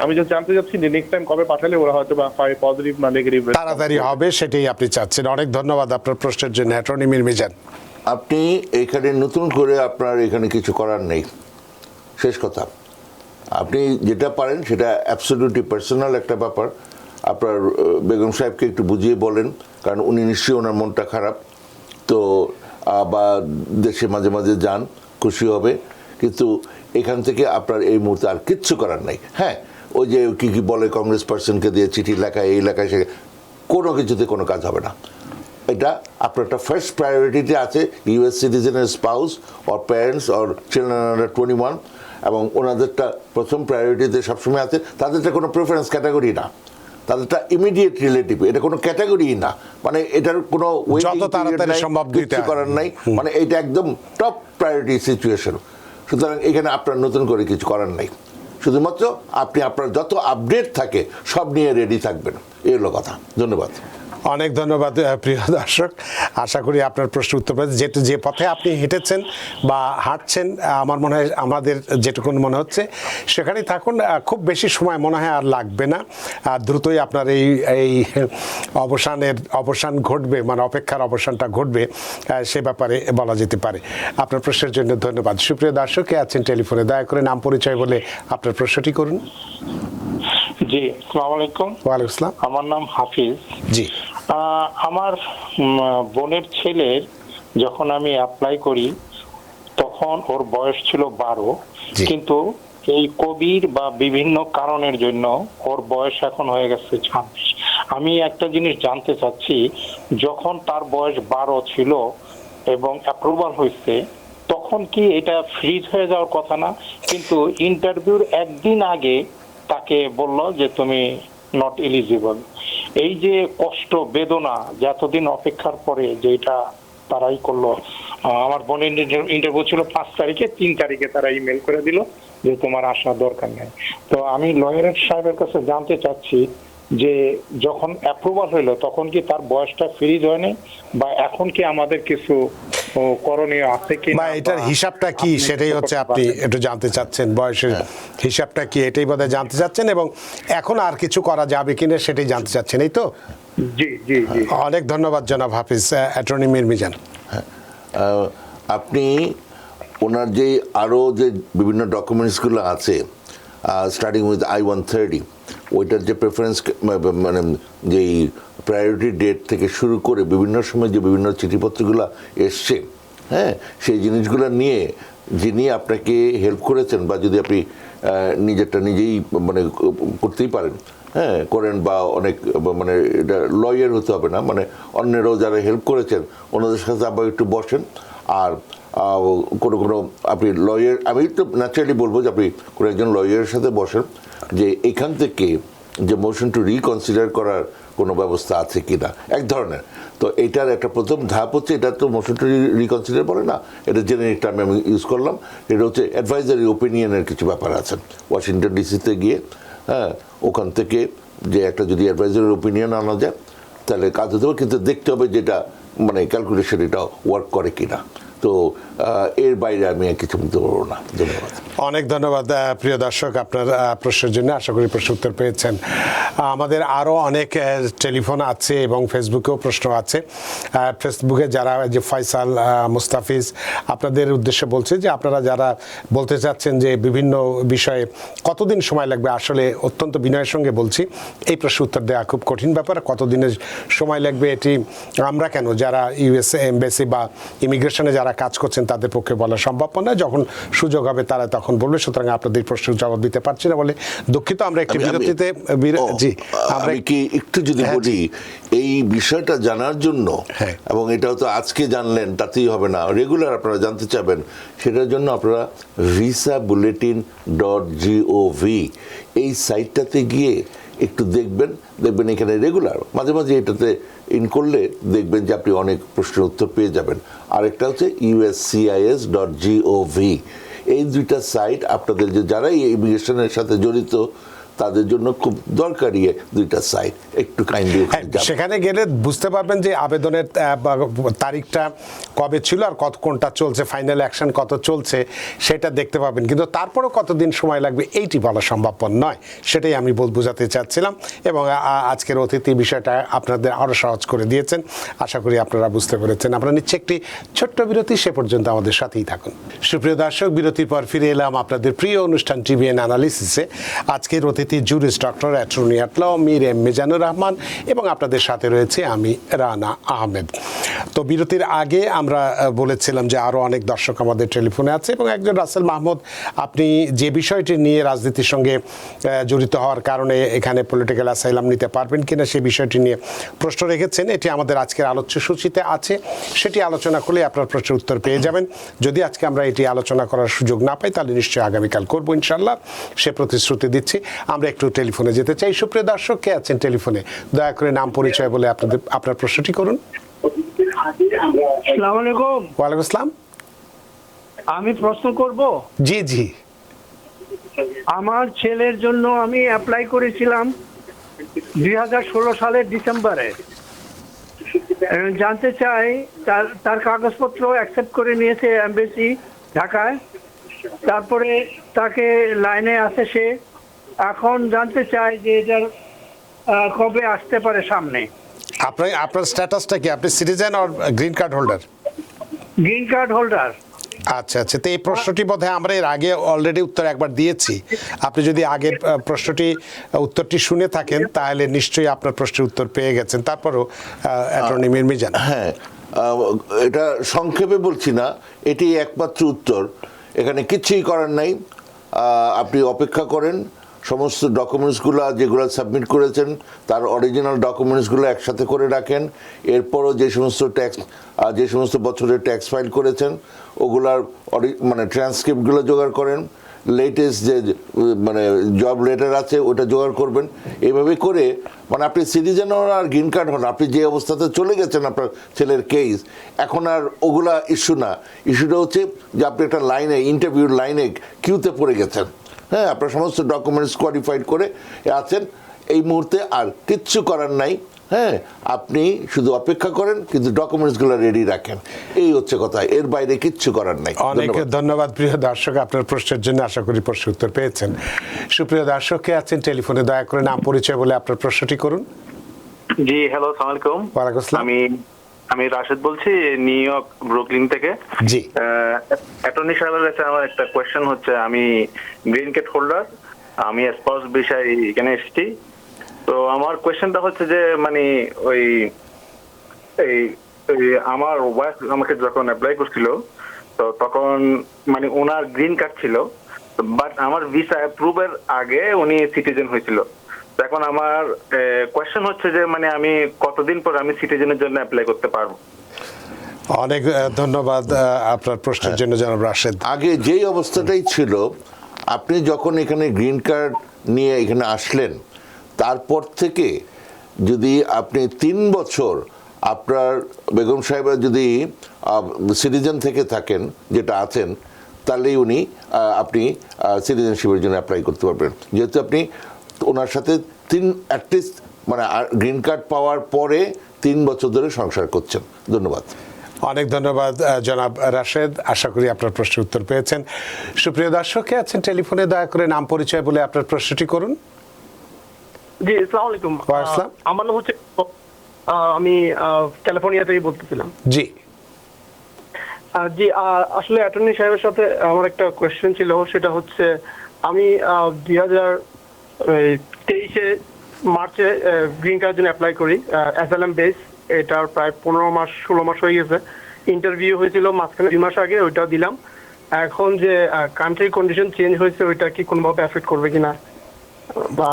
[SPEAKER 5] আমি জাস্ট জানতে চাচ্ছি যে নেক্সট টাইম কবে পাঠালে ওরা হয়তো বা পজিটিভ না নেগেটিভ
[SPEAKER 1] তাড়াতাড়ি হবে, সেটাই আপনি চাচ্ছেন। অনেক ধন্যবাদ আপনার প্রশ্নের জন্য অ্যাটর্নি মীর মিজান।
[SPEAKER 2] আপনি এখানে নতুন করে আপনার এখানে কিছু করার নেই, শেষ কথা। আপনি যেটা পারেন সেটা অ্যাবসলিউটলি পার্সোনাল একটা ব্যাপার, আপনার বেগম সাহেবকে একটু বুঝিয়ে বলেন, কারণ উনি নিশ্চয়ই ওনার মনটা খারাপ। তো বা দেশে মাঝে মাঝে যান, খুশি হবে, কিন্তু এখান থেকে আপনার এই মুহূর্তে আর কিচ্ছু করার নাই। হ্যাঁ, ওই যে কী কী বলে কংগ্রেস পার্সনকে দিয়ে চিঠি লেখায়, এই লেখায়, সে কোনো কিছুতে কোনো কাজ হবে না। এটা আপনার একটা ফার্স্ট প্রায়োরিটিতে আছে ইউএস সিটিজেনের spouse or parents or children under 21, এবং ওনাদেরটা প্রথম প্রায়োরিটিতে সবসময় আছে। তাদেরটা কোনো প্রেফারেন্স ক্যাটাগরি না, তাদেরটা ইমিডিয়েট রিলেটিভ, এটা কোনো ক্যাটাগরি না, মানে এটার কোনো কিছু করার নাই, মানে এটা একদম টপ প্রায়োরিটি সিচুয়েশন। সুতরাং এখানে আপনার নতুন করে কিছু করার নাই, শুধুমাত্র আপনি আপনার যত আপডেট থাকে সব নিয়ে রেডি থাকবেন, এই হলো কথা। ধন্যবাদ।
[SPEAKER 1] অনেক ধন্যবাদ প্রিয় দর্শক, আশা করি আপনার প্রশ্ন উত্তর পেয়েছে। যে পথে আপনি হেঁটেছেন বা হাঁটছেন, আমার মনে হয় আমাদের যেটুকুন মনে হচ্ছে সেখানেই থাকুন, খুব বেশি সময় মনে হয় আর লাগবে না, দ্রুতই আপনার এই অবসান ঘটবে, মানে অপেক্ষার অবসানটা ঘটবে, সে ব্যাপারে বলা যেতে পারে। আপনার প্রশ্নের জন্য ধন্যবাদ। সুপ্রিয় দর্শক, কে আছেন টেলিফোনে, দয়া করে নাম পরিচয় বলে আপনার প্রশ্নটি করুন।
[SPEAKER 6] জি, আসসালামু আলাইকুম।
[SPEAKER 1] ওয়ালাইকুম আসসালাম।
[SPEAKER 6] আমার নাম হাফিজ।
[SPEAKER 1] জি,
[SPEAKER 6] আমার বোনের ছেলের যখন আমি অ্যাপ্লাই করি তখন ওর বয়স ছিল 12, কিন্তু এই কোভিড বা বিভিন্ন কারণের জন্য ওর বয়স এখন হয়ে গেছে 26। আমি একটা জিনিস জানতে চাচ্ছি, যখন তার বয়স 12 ছিল এবং অ্যাপ্রুভাল হয়েছে, তখন কি এটা ফ্রিজ হয়ে যাওয়ার কথা না? কিন্তু ইন্টারভিউর একদিন আগে তাকে বলল যে তুমি নট এলিজিবল। এই যে কষ্ট বেদনা, যে এতদিন অপেক্ষার পরে যেটা তারাই করলো। আমার বোনের ইন্টারভিউ ছিল 5 তারিখে, 3 তারিখে তারা ইমেল করে দিল যে তোমার আসা দরকার নেই। তো আমি লয়ার সাহেবের কাছে জানতে চাচ্ছি যে যখন অ্যাপ্রুভাল হইলো তখন কি তার বয়সটা ফ্রিজ হয়নি, বা এখন কি আমাদের কিছু করণীয় আছে কি,
[SPEAKER 1] বা এটার হিসাবটা কি সেটাই হচ্ছে আপনি একটু জানতে চাচ্ছেন, বয়সের হিসাবটা কি এটাই বোধহয় জানতে চাচ্ছেন, এবং এখন আর কিছু করা যাবে কিনা সেটাই জানতে চাচ্ছেন, এই তো?
[SPEAKER 6] জি জি জি।
[SPEAKER 1] অনেক ধন্যবাদ জনাব হাফিজ। অ্যাটর্নি মীর মিজান,
[SPEAKER 2] আপনি ওনার যে আরও যে বিভিন্ন ডকুমেন্টসগুলো আছে, স্টার্টিং উইথ I-130, ওইটার যে প্রেফারেন্স, মানে যেই প্রায়োরিটি ডেট থেকে শুরু করে বিভিন্ন সময় যে বিভিন্ন চিঠিপত্রগুলো এসছে, হ্যাঁ, সেই জিনিসগুলো নিয়ে যিনি আপনাকে হেল্প করেছেন, বা যদি আপনি নিজেরটা নিজেই মানে করতেই পারেন, হ্যাঁ করেন, বা অনেক মানে এটা লয়ার হতে হবে না, মানে অন্যেরাও যারা হেল্প করেছেন ওনাদের সাথে আবার একটু বসেন। আর কোনো আপনি লয়ার, আমি তো ন্যাচারালি বলবো যে আপনি কোনো একজন লয়ারের সাথে বসেন, যে এখান থেকে যে মোশন টু রিকনসিডার করার কোনো ব্যবস্থা আছে কিনা, এক ধরনের। তো এটার একটা প্রথম ধাপ হচ্ছে, এটা তো মোশন টু রিকনসিডার বলে না, এটা জেনারিক টার্মে আমি ইউজ করলাম, এটা হচ্ছে অ্যাডভাইজারি ওপিনিয়নের কিছু ব্যাপার আছে। ওয়াশিংটন ডিসিতে গিয়ে ওখান থেকে যে একটা যদি অ্যাডভাইজারি ওপিনিয়ন আনা যায় তাহলে কাজ হতে হবে, কিন্তু দেখতে হবে যেটা মানে ক্যালকুলেশন এটা ওয়ার্ক করে কিনা। তো এর বাইরে আমি কিছু বলতে পারবো না। ধন্যবাদ।
[SPEAKER 1] অনেক ধন্যবাদ প্রিয় দর্শক আপনার প্রশ্নের জন্য, আশা করি প্রশ্ন উত্তর পেয়েছেন। আমাদের আরও অনেক টেলিফোন আছে এবং ফেসবুকেও প্রশ্ন আছে। ফেসবুকে যারা যে ফয়সাল মুস্তাফিজ আপনাদের উদ্দেশ্যে বলছে যে আপনারা যারা বলতে চাচ্ছেন যে বিভিন্ন বিষয়ে কতদিন সময় লাগবে, আসলে অত্যন্ত বিনয়ের সঙ্গে বলছি এই প্রশ্ন উত্তর দেওয়া খুব কঠিন ব্যাপার। কতদিনের সময় লাগবে এটি আমরা কেন, যারা ইউএসএ এমবাসি বা ইমিগ্রেশনে যারা কাজ করছেন তাদের পক্ষে বলা সম্ভব না। যখন সুযোগ হবে তারা তখন বলবে। সুতরাং আপনাদের প্রশ্নের জবাব দিতে পারছি না বলে দুঃখিত। আমরা একটি বিরতিতে জি
[SPEAKER 2] আমরা কি একটু যদি বলি এই বিষয়টা জানার জন্য, এবং এটাও তো আজকে জানলেন তাতেই হবে না, রেগুলার আপনারা জানতে চাবেন, সেটার জন্য আপনারা visabulletin.gov এই সাইটটাতে গিয়ে একটু দেখবেন এখানে রেগুলার মাঝে মাঝে এটাতে ইন করলে দেখবেন যে আপনি অনেক প্রশ্নের উত্তর পেয়ে যাবেন। আরেকটা হচ্ছে uscis.gov। এই দুইটা সাইট আপনাদের যে যারা ইমিগ্রেশনের সাথে জড়িত তাদের জন্য খুব দরকারি দুইটা সাইট, একটু কাইন্ডলি
[SPEAKER 1] সেখানে গেলে বুঝতে পারবেন যে আবেদনের তারিখটা কবে ছিল আর কত কোনটা চলছে, ফাইনাল অ্যাকশন কত চলছে সেটা দেখতে পাবেন। কিন্তু তারপরেও কতদিন সময় লাগবে এইটি বলা সম্ভবপর নয়, সেটাই আমি বোঝাতে চাচ্ছিলাম। এবং আজকের অতিথি বিষয়টা আপনাদের আরও সহজ করে দিয়েছেন, আশা করি আপনারা বুঝতে পেরেছেন। আমরা নিচ্ছি একটি ছোট্ট বিরতি, সে পর্যন্ত আমাদের সাথেই থাকুন। সুপ্রিয় দর্শক, বিরতির পর ফিরে এলাম আপনাদের প্রিয় অনুষ্ঠান টিভিএন অ্যানালিসিসে। আজকের অতিথি juris doctor attorney at law Mir M Mizanur Rahman এবং আপনাদের সাথে রয়েছে আমি রানা আহমেদ। তো বিরতির আগে আমরা বলেছিলাম যে আরও অনেক দর্শক আমাদের টেলিফোনে আছে এবং একজন রাসেল মাহমুদ, আপনি যে বিষয়টি নিয়ে রাজনীতির সঙ্গে জড়িত হওয়ার কারণে এখানে পলিটিক্যাল অ্যাসাইলাম নিতে পারবেন কিনা সেই বিষয়টি নিয়ে প্রশ্ন রেখেছেন। এটি আমাদের আজকের আলোচ্য সূচিতে আছে, সেটি আলোচনা করলে আপনার প্রশ্নের উত্তর পেয়ে যাবেন। যদি আজকে আমরা এটি আলোচনা করার সুযোগ না পাই তাহলে নিশ্চয়ই আগামীকাল করবো ইনশাল্লাহ, সে প্রতিশ্রুতি দিচ্ছি। আমরা একটু টেলিফোনে যেতে চাই। সুপ্রিয় দর্শক, কে আছেন টেলিফোনে? দয়া করে নাম পরিচয় বলে আপনার প্রশ্নটি করুন।
[SPEAKER 7] আসসালামু আলাইকুম।
[SPEAKER 1] ওয়ালাইকুম আসসালাম।
[SPEAKER 7] আমি প্রশ্ন করব।
[SPEAKER 1] জি জি।
[SPEAKER 7] আমার ছেলের জন্য আমি অ্যাপ্লাই করেছিলাম 2016 সালের ডিসেম্বরে। জানতে চাই তার কাগজপত্র অ্যাকসেপ্ট করে নিয়েছে এমবাসি ঢাকায়, তারপরে তাকে লাইনে আসে সে। এখন জানতে চাই যে এটার কবে আসতে পারে সামনে।
[SPEAKER 1] আপনার স্ট্যাটাসটা কি? আপনি সিটিজেন আর green card holder?
[SPEAKER 7] Green card holder.
[SPEAKER 1] আচ্ছা আচ্ছা। তো এই প্রশ্নটি বোধহয় আমরা এর আগে অলরেডি উত্তর একবার দিয়েছি। আপনি যদি আগের উত্তরটি শুনে থাকেন তাহলে নিশ্চয়ই আপনার প্রশ্নের উত্তর পেয়ে গেছেন। তারপরও অ্যাটর্নি মীর মিজান।
[SPEAKER 2] হ্যাঁ, এটা সংক্ষেপে বলছি না, এটি একমাত্র উত্তর। এখানে কিচ্ছুই করার নাই, আপনি অপেক্ষা করেন। সমস্ত ডকুমেন্টসগুলো যেগুলো সাবমিট করেছেন তার অরিজিনাল ডকুমেন্টসগুলো একসাথে করে রাখেন। এরপরও যে সমস্ত বছরের ট্যাক্স ফাইল করেছেন ওগুলার মানে ট্রান্সক্রিপ্টগুলো জোগাড় করেন। লেটেস্ট যে মানে জব লেটার আছে ওটা জোগাড় করবেন। এইভাবে করে মানে আপনি সিটিজেন হন আর গ্রিন কার্ড হন, আপনি যে অবস্থাতে চলে গেছেন আপনার ছেলের কেস, এখন আর ওগুলা ইস্যু না। ইস্যুটা হচ্ছে যে আপনি একটা লাইনে ইন্টারভিউর লাইনে কিউতে পড়ে গেছেন। হ্যাঁ, আপনার সমস্ত ডকুমেন্টস কোয়ালিফাইড করে আছেন এই মুহূর্তে, আর কিচ্ছু করার নাই। হ্যাঁ, আপনি শুধু অপেক্ষা করেন কিন্তু ডকুমেন্টসগুলো রেডি রাখেন, এই হচ্ছে কথা। এর বাইরে কিচ্ছু করার নাই।
[SPEAKER 1] অনেক ধন্যবাদ প্রিয় দর্শক আপনার প্রশ্নের জন্য, আশা করি প্রশ্ন উত্তর পেয়েছেন। সুপ্রিয় দর্শক, কে আছেন টেলিফোনে? দয়া করে নাম পরিচয় বলে আপনার প্রশ্নটি করুন।
[SPEAKER 8] জি, হ্যালো, আসসালামু আলাইকুম।
[SPEAKER 1] ওয়ালাইকুম আসসালাম।
[SPEAKER 8] আমি রাশেদ বলছি, নিউ ইয়র্ক ব্রুকলিন থেকে।
[SPEAKER 1] জি।
[SPEAKER 8] অ্যাটর্নি সাহেবের কাছে আমার একটা কোয়েশ্চেন হচ্ছে, আমি গ্রিন কার্ড হোল্ডার, আমি স্পাউস বিষয়ে এখানে এসেছি। তো আমার কোয়েশ্চেনটা হচ্ছে যে মানে আমার ওয়াইফ আমাকে যখন অ্যাপ্লাই করছিল তো তখন মানে ওনার গ্রিন কার্ড ছিল, বাট আমার ভিসা অ্যাপ্রুভের আগে উনি সিটিজেন হয়েছিল। এখন আমার কোয়েশ্চেন হচ্ছে যে মানে আমি কতদিন পর আমি সিটিজেনের জন্য অ্যাপ্লাই করতে পারবো?
[SPEAKER 1] অনেক ধন্যবাদ আপনার প্রশ্নের জন্য জনাব রাশেদ।
[SPEAKER 2] আগে যেই অবস্থাটাই ছিল, আপনি যখন এখানে গ্রিন কার্ড নিয়ে এখানে আসলেন তারপর থেকে যদি আপনি 3 বছর আপনার বেগম সাহেবের যদি সিটিজেন থেকে থাকেন, যেটা আছেন, তাহলেই উনি আপনি সিটিজেনশিপের জন্য অ্যাপ্লাই করতে পারবেন। যেহেতু আপনি ওনার সাথে অ্যাটলিস্ট মানে গ্রিন কার্ড পাওয়ার পরে 3 বছর ধরে সংসার করছেন। ধন্যবাদ।
[SPEAKER 1] অনেক ধন্যবাদ জনাব রাশেদ, আশা করি আপনার প্রশ্নের উত্তর পেয়েছেন। সুপ্রিয় দর্শক কে আছেন টেলিফোনে, দয়া করে নাম পরিচয় বলে আপনার প্রশ্নটি করুন।
[SPEAKER 9] জি, আসসালামু আলাইকুম।
[SPEAKER 1] ওয়ালাইকুম।
[SPEAKER 9] আমার নাম হচ্ছে, আমি ক্যালিফোর্নিয়া থেকে বলতেছিলাম।
[SPEAKER 1] জি
[SPEAKER 9] জি, আসলে অ্যাটর্নি সাহেবের সাথে আমার একটা কোয়েশ্চেন ছিল। সেটা হচ্ছে আমি 2023 মার্চে গ্রিন কার্ডের জন্য অ্যাপ্লাই করি অ্যাসাইলাম বেস। এটার প্রায় 16 মাস হয়ে গেছে। ইন্টারভিউ হয়েছিল মাঝখানে 2 মাস আগে, ওইটা দিলাম। এখন যে কান্ট্রি কন্ডিশন চেঞ্জ হয়েছে, ওইটা কি কোনোভাবে এফেক্ট করবে কিনা, বা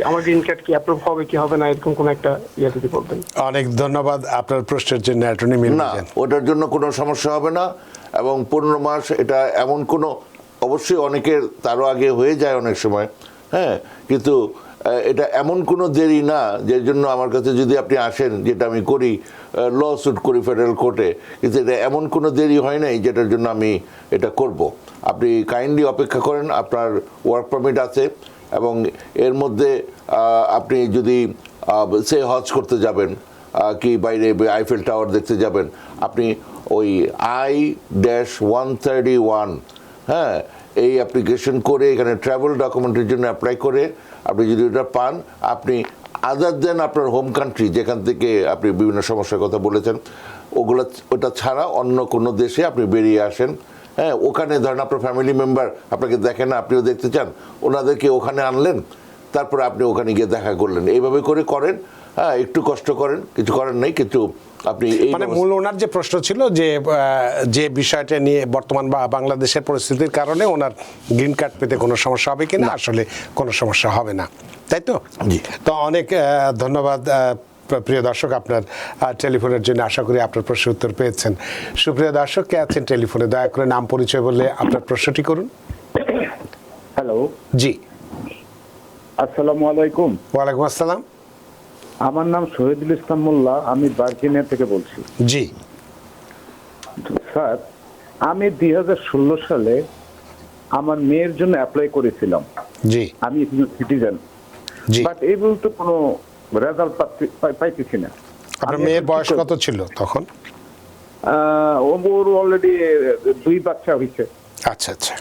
[SPEAKER 9] আমার গ্রিন কার্ড কি অ্যাপ্রুভ হবে কি হবে না, এরকম কোন একটা ইয়ে যদি বলতেন।
[SPEAKER 1] অনেক ধন্যবাদ আপনার প্রশ্নের জন্য অ্যাটর্নি
[SPEAKER 2] না,
[SPEAKER 1] মিলমিজান।
[SPEAKER 2] ওটার জন্য কোনো সমস্যা হবে না। এবং 15 মাস এটা এমন কোনো, অবশ্যই অনেকের তারও আগে হয়ে যায় অনেক সময়, হ্যাঁ, কিন্তু এটা এমন কোনো দেরি না যে জন্য আমার কাছে যদি আপনি আসেন, যেটা আমি করি, ল স্যুট করি ফেডারেল কোর্টে, কিন্তু এটা এমন কোনো দেরি হয় নাই যেটার জন্য আমি এটা করব। আপনি কাইন্ডলি অপেক্ষা করেন, আপনার ওয়ার্ক পারমিট আছে, এবং এর মধ্যে আপনি যদি সে হজ করতে যাবেন কি বাইরে আইফেল টাওয়ার দেখতে যাবেন, আপনি ওই I-131, হ্যাঁ, এই অ্যাপ্লিকেশন করে এখানে ট্রাভেল ডকুমেন্টের জন্য অ্যাপ্লাই করে আপনি যদি ওটা পান, আপনি আদার দেন আপনার হোম কান্ট্রি, যেখান থেকে আপনি বিভিন্ন সমস্যার কথা বলেছেন, ওটা ছাড়া অন্য কোনো দেশে আপনি বেরিয়ে আসেন, হ্যাঁ, ওখানে ধরেন আপনার ফ্যামিলি মেম্বার আপনাকে দেখেন না, আপনিও দেখতে চান, ওনাদেরকে ওখানে আনলেন, তারপরে আপনি ওখানে গিয়ে দেখা করলেন, এইভাবে করে করেন। হ্যাঁ, একটু কষ্ট করেন, কিছু করার নেই, কিন্তু আপনি
[SPEAKER 1] মানে মূল ওনার যে প্রশ্ন ছিল যে বিষয়টা নিয়ে বর্তমান বাংলাদেশের পরিস্থিতির কারণে ওনার গ্রিন কার্ড পেতে কোনো সমস্যা হবে কিনা, আসলে কোনো সমস্যা হবে না, তাই তো?
[SPEAKER 2] জি।
[SPEAKER 1] তো অনেক ধন্যবাদ প্রিয় দর্শক আপনার টেলিফোনের জন্য। আশা করি আপনার প্রশ্নের উত্তর পেয়েছেন। সুপ্রিয় দর্শক কে আছেন টেলিফোনে, দয়া করে নাম পরিচয় বলে আপনার প্রশ্নটি করুন।
[SPEAKER 10] হ্যালো,
[SPEAKER 1] জি,
[SPEAKER 10] আসসালামু আলাইকুম।
[SPEAKER 1] ওয়ালাইকুম আসসালাম।
[SPEAKER 10] আমার নাম শহীদুল ইসলাম মোল্লা, আমি ভার্জিনিয়া থেকে বলছি।
[SPEAKER 1] জি
[SPEAKER 10] স্যার, আমি 2016 সালে আমার মেয়ের জন্য অ্যাপ্লাই করেছিলাম।
[SPEAKER 1] জি,
[SPEAKER 10] আমি সিটিজেন,
[SPEAKER 1] জি।
[SPEAKER 10] বাট এই বলতে কোনো রেজাল্ট পাইতেছি না।
[SPEAKER 1] আপনার মেয়ের বয়স কত ছিল তখন?
[SPEAKER 10] ওর অলরেডি 2 বাচ্চা হয়েছে।
[SPEAKER 1] আচ্ছা আচ্ছা।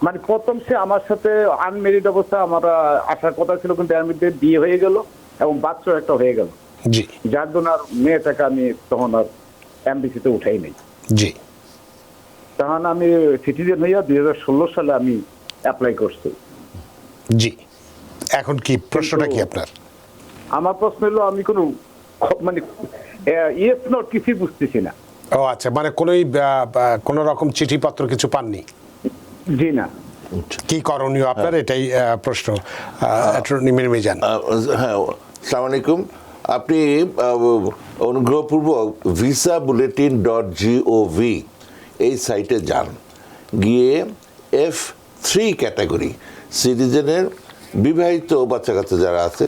[SPEAKER 10] মানে প্রথম সে আমার সাথে আনমেরিড অবস্থা আমার আসার কথা ছিল, কিন্তু এর মধ্যে বিয়ে হয়ে গেল এবং বাচ্চা একটা হয়ে গেল,
[SPEAKER 1] জি,
[SPEAKER 10] যার জন্য আর মেয়েটাকে আমি তখন আর এমবিসিতে উঠাই নাই।
[SPEAKER 1] জি।
[SPEAKER 10] তখন আমি সিটিজেন হইয়া 2016 সালে আমি অ্যাপ্লাই করছি।
[SPEAKER 1] জি, এখন কি প্রশ্নটা কি আপনার?
[SPEAKER 10] আমার প্রশ্ন হলো, আমি কোনো মানে ইয়েস নট কিছুই বুঝতেছি না।
[SPEAKER 1] ও আচ্ছা, মানে কোনো রকম চিঠিপত্র কিছু পাননি?
[SPEAKER 10] জি না।
[SPEAKER 1] কি করণীয় আপনার, এটাই প্রশ্ন অ্যাটর্নি মিলমিজান।
[SPEAKER 2] হ্যাঁ, আসসালামু আলাইকুম। আপনি অনুগ্রহপূর্বক visa-bulletin.gov এই সাইটে যান, গিয়ে F3 ক্যাটাগরি সিটিজেনের বিবাহিত বাচ্চা কাচ্চা যারা আছে,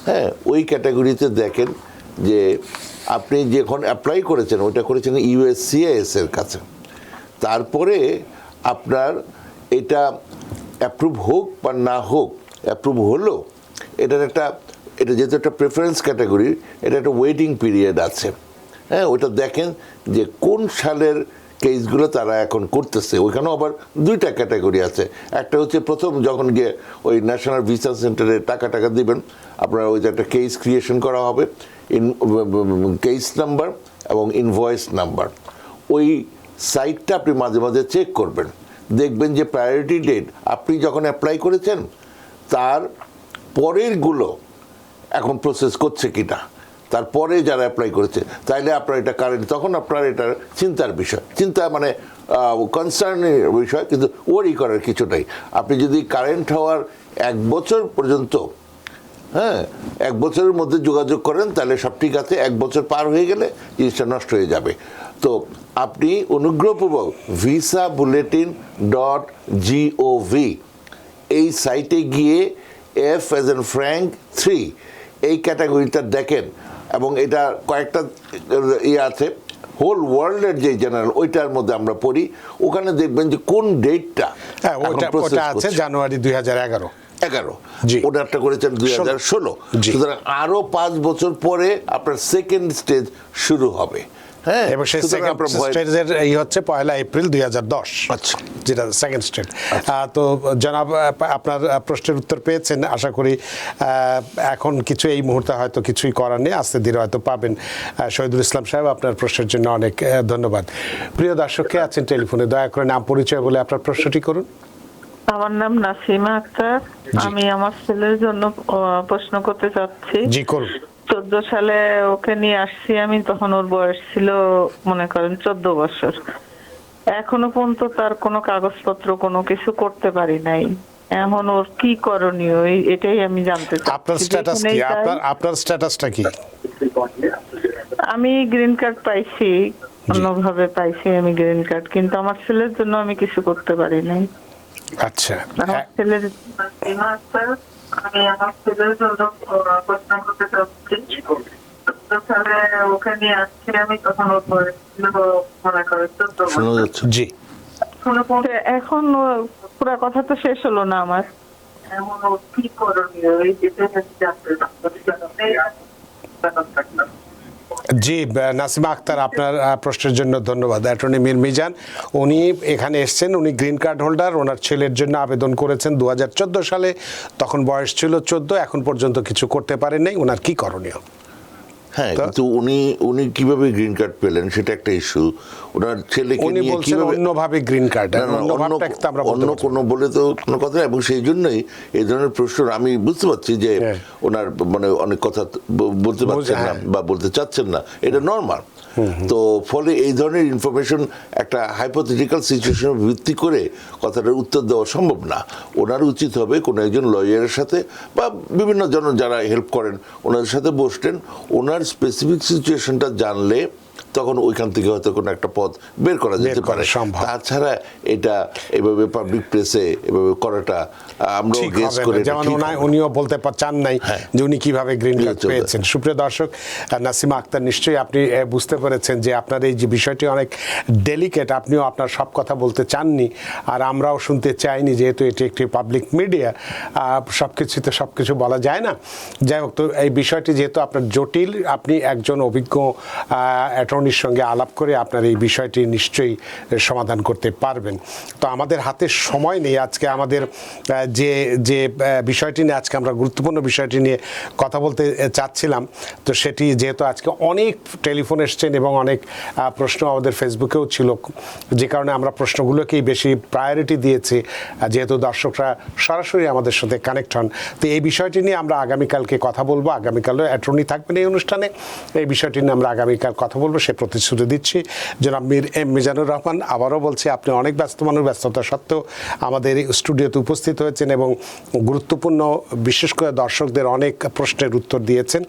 [SPEAKER 2] হ্যাঁ, ওই ক্যাটাগরিতে দেখেন যে আপনি যখন অ্যাপ্লাই করেছেন ওটা করেছেন USCIS এর কাছে। তারপরে আপনার এটা অ্যাপ্রুভ হোক বা না হোক, অ্যাপ্রুভ হলো, এটা যেহেতু একটা প্রেফারেন্স ক্যাটাগরি, এটা একটা ওয়েটিং পিরিয়ড আছে, হ্যাঁ, ওটা দেখেন যে কোন সালের কেসগুলো তারা এখন করতেছে। ওইখানেও আবার 2টা ক্যাটাগরি আছে। একটা হচ্ছে প্রথম যখন গিয়ে ওই ন্যাশনাল ভিসা সেন্টারে টাকা দিবেন, আপনার ওই যে একটা কেস ক্রিয়েশন করা হবে, কেস নাম্বার এবং ইনভয়েস নাম্বার। ওই সাইটটা আপনি মাঝে মাঝে চেক করবেন, দেখবেন যে প্রায়োরিটি ডেট আপনি যখন অ্যাপ্লাই করেছেন তার পরেরগুলো এখন প্রসেস করছে কিনা, তারপরে যারা অ্যাপ্লাই করেছে, তাইলে আপনার এটা কারেন্ট, তখন আপনার এটার চিন্তার বিষয়, চিন্তা মানে কনসার্নের বিষয়, কিন্তু ওয়ারি করার কিছু নাই। আপনি যদি কারেন্ট হওয়ার 1 বছর পর্যন্ত, হ্যাঁ, 1 বছরের মধ্যে যোগাযোগ করেন, তাহলে সব ঠিক আছে। 1 বছর পার হয়ে গেলে জিনিসটা নষ্ট হয়ে যাবে। তো আপনি অনুগ্রহপূর্বক visa-bulletin.gov এই সাইটে গিয়ে F as in Frank 3 এই ক্যাটাগরিটা দেখেন, এবং এটা কয়েকটা ইয়ে আছে, হোল ওয়ার্ল্ডের যে জেনারেল ওইটার মধ্যে আমরা পড়ি, ওখানে দেখবেন যে কোন ডেটটা
[SPEAKER 1] ওটা আছে জানুয়ারি 2011
[SPEAKER 2] ওনারটা করেছেন 2016। সুতরাং আরো 5 বছর পরে আপনার সেকেন্ড স্টেজ শুরু হবে। হ্যাঁ,
[SPEAKER 1] এবং সেই সেকেন্ড স্টেজের এই হচ্ছে 1 এপ্রিল 2010,
[SPEAKER 2] আচ্ছা,
[SPEAKER 1] যেটা সেকেন্ড স্টেজ। তো জনাব, আপনার প্রশ্নের উত্তর পেয়েছেন আশা করি। এখন কিছু এই মুহূর্তে হয়তো কিছুই করার নেই, আস্তে ধীরে হয়তো পাবেন। শহীদুল ইসলাম সাহেব, আপনার প্রশ্নের জন্য অনেক ধন্যবাদ। প্রিয় দর্শক, কে আছেন টেলিফোনে? দয়া করে নাম পরিচয় বলে আপনার প্রশ্নটি করুন।
[SPEAKER 11] আমার নাম নাসিমা আক্তার। আমি আমার ছেলের জন্য প্রশ্ন করতে চাচ্ছি।
[SPEAKER 1] জি, করুন।
[SPEAKER 11] 14 সালে ওকে নিয়ে আসছি আমি, তখন ওর বয়স ছিল মনে করেন 14 বছর। এখনো পর্যন্ত তার কোনো কাগজপত্র কোনো কিছু করতে পারি নাই। এখন ওর কি করণীয় এটাই আমি জানতে চাই।
[SPEAKER 1] আপনার স্ট্যাটাস কি? আপনার স্ট্যাটাসটা কি?
[SPEAKER 11] আমি গ্রিন কার্ড পাইছি, অন্যভাবে পাইছি আমি গ্রিন কার্ড, কিন্তু আমার ছেলের জন্য আমি কিছু করতে পারি নাই।
[SPEAKER 1] আচ্ছা,
[SPEAKER 11] আমার ছেলের আমি আমার ছেলের জন্য প্রশ্ন করতে চাচ্ছি। ওকে নিয়ে আসছি আমি, তখন ওর বয়স ছিল মনে করে 14 বছর।
[SPEAKER 1] জি,
[SPEAKER 11] এখন পুরো কথা তো শেষ হলো না আমার। এখন ও কি করণীয় এই যেটা জানতে চাচ্ছি।
[SPEAKER 1] জি, নাসিমা আক্তার, আপনার প্রশ্নের জন্য ধন্যবাদ। অ্যাটর্নি মীর মিজান উনি এখানে এসেছেন, উনি গ্রিন কার্ড হোল্ডার। ওনার ছেলের জন্য আবেদন করেছেন 2014 সালে, তখন বয়স ছিল 14, এখন পর্যন্ত কিছু করতে পারেন নাই। ওনার কি করণীয়?
[SPEAKER 2] হ্যাঁ, কিন্তু উনি কিভাবে গ্রিন কার্ড পেলেন সেটা একটা ইস্যু। ওনার ছেলেকে নিয়ে কিভাবে
[SPEAKER 1] অন্যভাবে গ্রিন কার্ড,
[SPEAKER 2] অন্য কোনো বলে তো কোনো কথা না, এবং সেই জন্যই এই ধরনের প্রশ্ন আমি বুঝতে পারছি যে ওনার মানে অনেক কথা বলতে পারছেন না বা বলতে চাচ্ছেন না, এটা নর্মাল। তো ফলে এই ধরনের ইনফরমেশন একটা হাইপোথেটিক্যাল সিচুয়েশন ভিত্তি করে কথাটার উত্তর দেওয়া সম্ভব না। ওনার উচিত হবে কোনো একজন লয়ারের সাথে বা বিভিন্ন জন যারা হেল্প করেন ওনাদের সাথে বসতেন, ওনার স্পেসিফিক সিচুয়েশনটা জানলে তখন ওইখান থেকে হয়তো কোনো একটা পথ বের করা যেতে পারে। তাছাড়া এটা এভাবে পাবলিক প্লেসে এভাবে করাটা আমরাও গেস করে,
[SPEAKER 1] যেমন উনিও বলতে চান নাই যে উনি কিভাবে গ্রিন কার্ড পেয়েছেন। সুপ্রিয় দর্শক, নাসিমা আক্তার, নিশ্চয়ই আপনি বুঝতে পেরেছেন যে আপনার এই যে বিষয়টি অনেক ডেলিকেট, আপনিও আপনার সব কথা বলতে চাননি, আর আমরাও শুনতে চাইনি, যেহেতু এটি একটি পাবলিক মিডিয়া, সব কিছুতে সব কিছু বলা যায় না। যাই হোক, তো এই বিষয়টি যেহেতু আপনার জটিল, আপনি একজন অভিজ্ঞ অ্যাটর্নির সঙ্গে আলাপ করে আপনার এই বিষয়টি নিশ্চয়ই সমাধান করতে পারবেন। তো আমাদের হাতে সময় নেই আজকে। আমাদের যে বিষয়টি নিয়ে আজকে আমরা গুরুত্বপূর্ণ বিষয়টি নিয়ে কথা বলতে চাচ্ছিলাম, তো সেটি যেহেতু আজকে অনেক টেলিফোন এসছেন এবং অনেক প্রশ্ন আমাদের ফেসবুকেও ছিল, যে কারণে আমরা প্রশ্নগুলোকেই বেশি প্রায়োরিটি দিয়েছি, যেহেতু দর্শকরা সরাসরি আমাদের সাথে কানেক্ট হন। তো এই বিষয়টি নিয়ে আমরা আগামীকালকে কথা বলবো। আগামীকালও অ্যাটর্নি থাকবেন এই অনুষ্ঠানে। এই বিষয়টি নিয়ে আমরা আগামীকাল কথা বলবো, সে প্রতিশ্রুতি দিচ্ছি। জনাব মীর এম মিজানুর রহমান, আবারও বলছি, আপনি অনেক ব্যস্ত মানুষ, ব্যস্ততা সত্ত্বেও আমাদের স্টুডিওতে উপস্থিত হয়েছেন এবং গুরুত্বপূর্ণ, বিশেষ করে দর্শকদের অনেক প্রশ্নের উত্তর দিয়েছেন।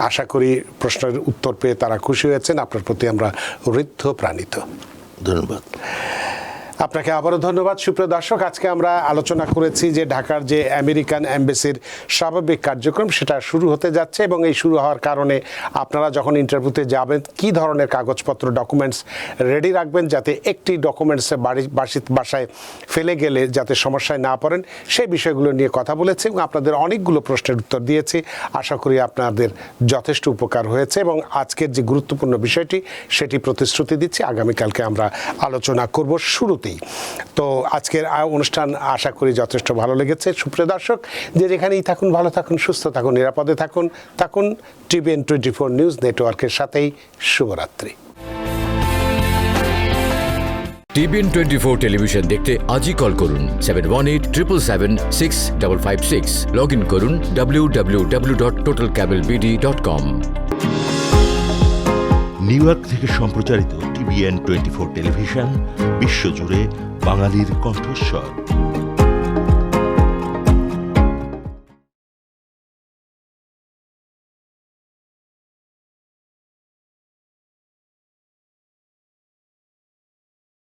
[SPEAKER 1] আশা করি প্রশ্নের উত্তর পেয়ে তারা খুশি হয়েছেন। আপনার প্রতি আমরা হৃদ্য প্রাণিত।
[SPEAKER 2] ধন্যবাদ।
[SPEAKER 1] আপনাকে আবারও ধন্যবাদ। সুপ্রিয় দর্শক, আজকে আমরা আলোচনা করেছি যে ঢাকার যে আমেরিকান এম্বাসির স্বাভাবিক কার্যক্রম সেটা শুরু হতে যাচ্ছে, এবং এই শুরু হওয়ার কারণে আপনারা যখন ইন্টারভিউতে যাবেন কি ধরনের কাগজপত্র, ডকুমেন্টস রেডি রাখবেন, যাতে একটি ডকুমেন্টসে বাসায় ফেলে গেলে যাতে সমস্যায় না পড়েন, সেই বিষয়গুলো নিয়ে কথা বলেছি এবং আপনাদের অনেকগুলো প্রশ্নের উত্তর দিয়েছি। আশা করি আপনাদের যথেষ্ট উপকার হয়েছে, এবং আজকের যে গুরুত্বপূর্ণ বিষয়টি সেটি প্রতিশ্রুতি দিচ্ছি আগামীকালকে আমরা আলোচনা করব শুরুতে। তো আজকের অনুষ্ঠান আশা করি যথেষ্ট ভালো লেগেছে। সুপ্রিয় দর্শক, যে যেখানেই থাকুন, ভালো থাকুন, সুস্থ থাকুন, নিরাপদে থাকুন টিভিএন 24 নিউজ নেটওয়ার্কের সাথেই। শুভরাত্রি।
[SPEAKER 12] টিভিএন 24 টেলিভিশন দেখতে আজই কল করুন 7187776556। লগ ইন করুন www.totalcablebd.com।
[SPEAKER 13] নিউ ইয়র্ক থেকে সম্প্রচারিত টিভিএন 24 টেলিভিশন বিশ্বজুড়ে বাঙালির কণ্ঠস্বর।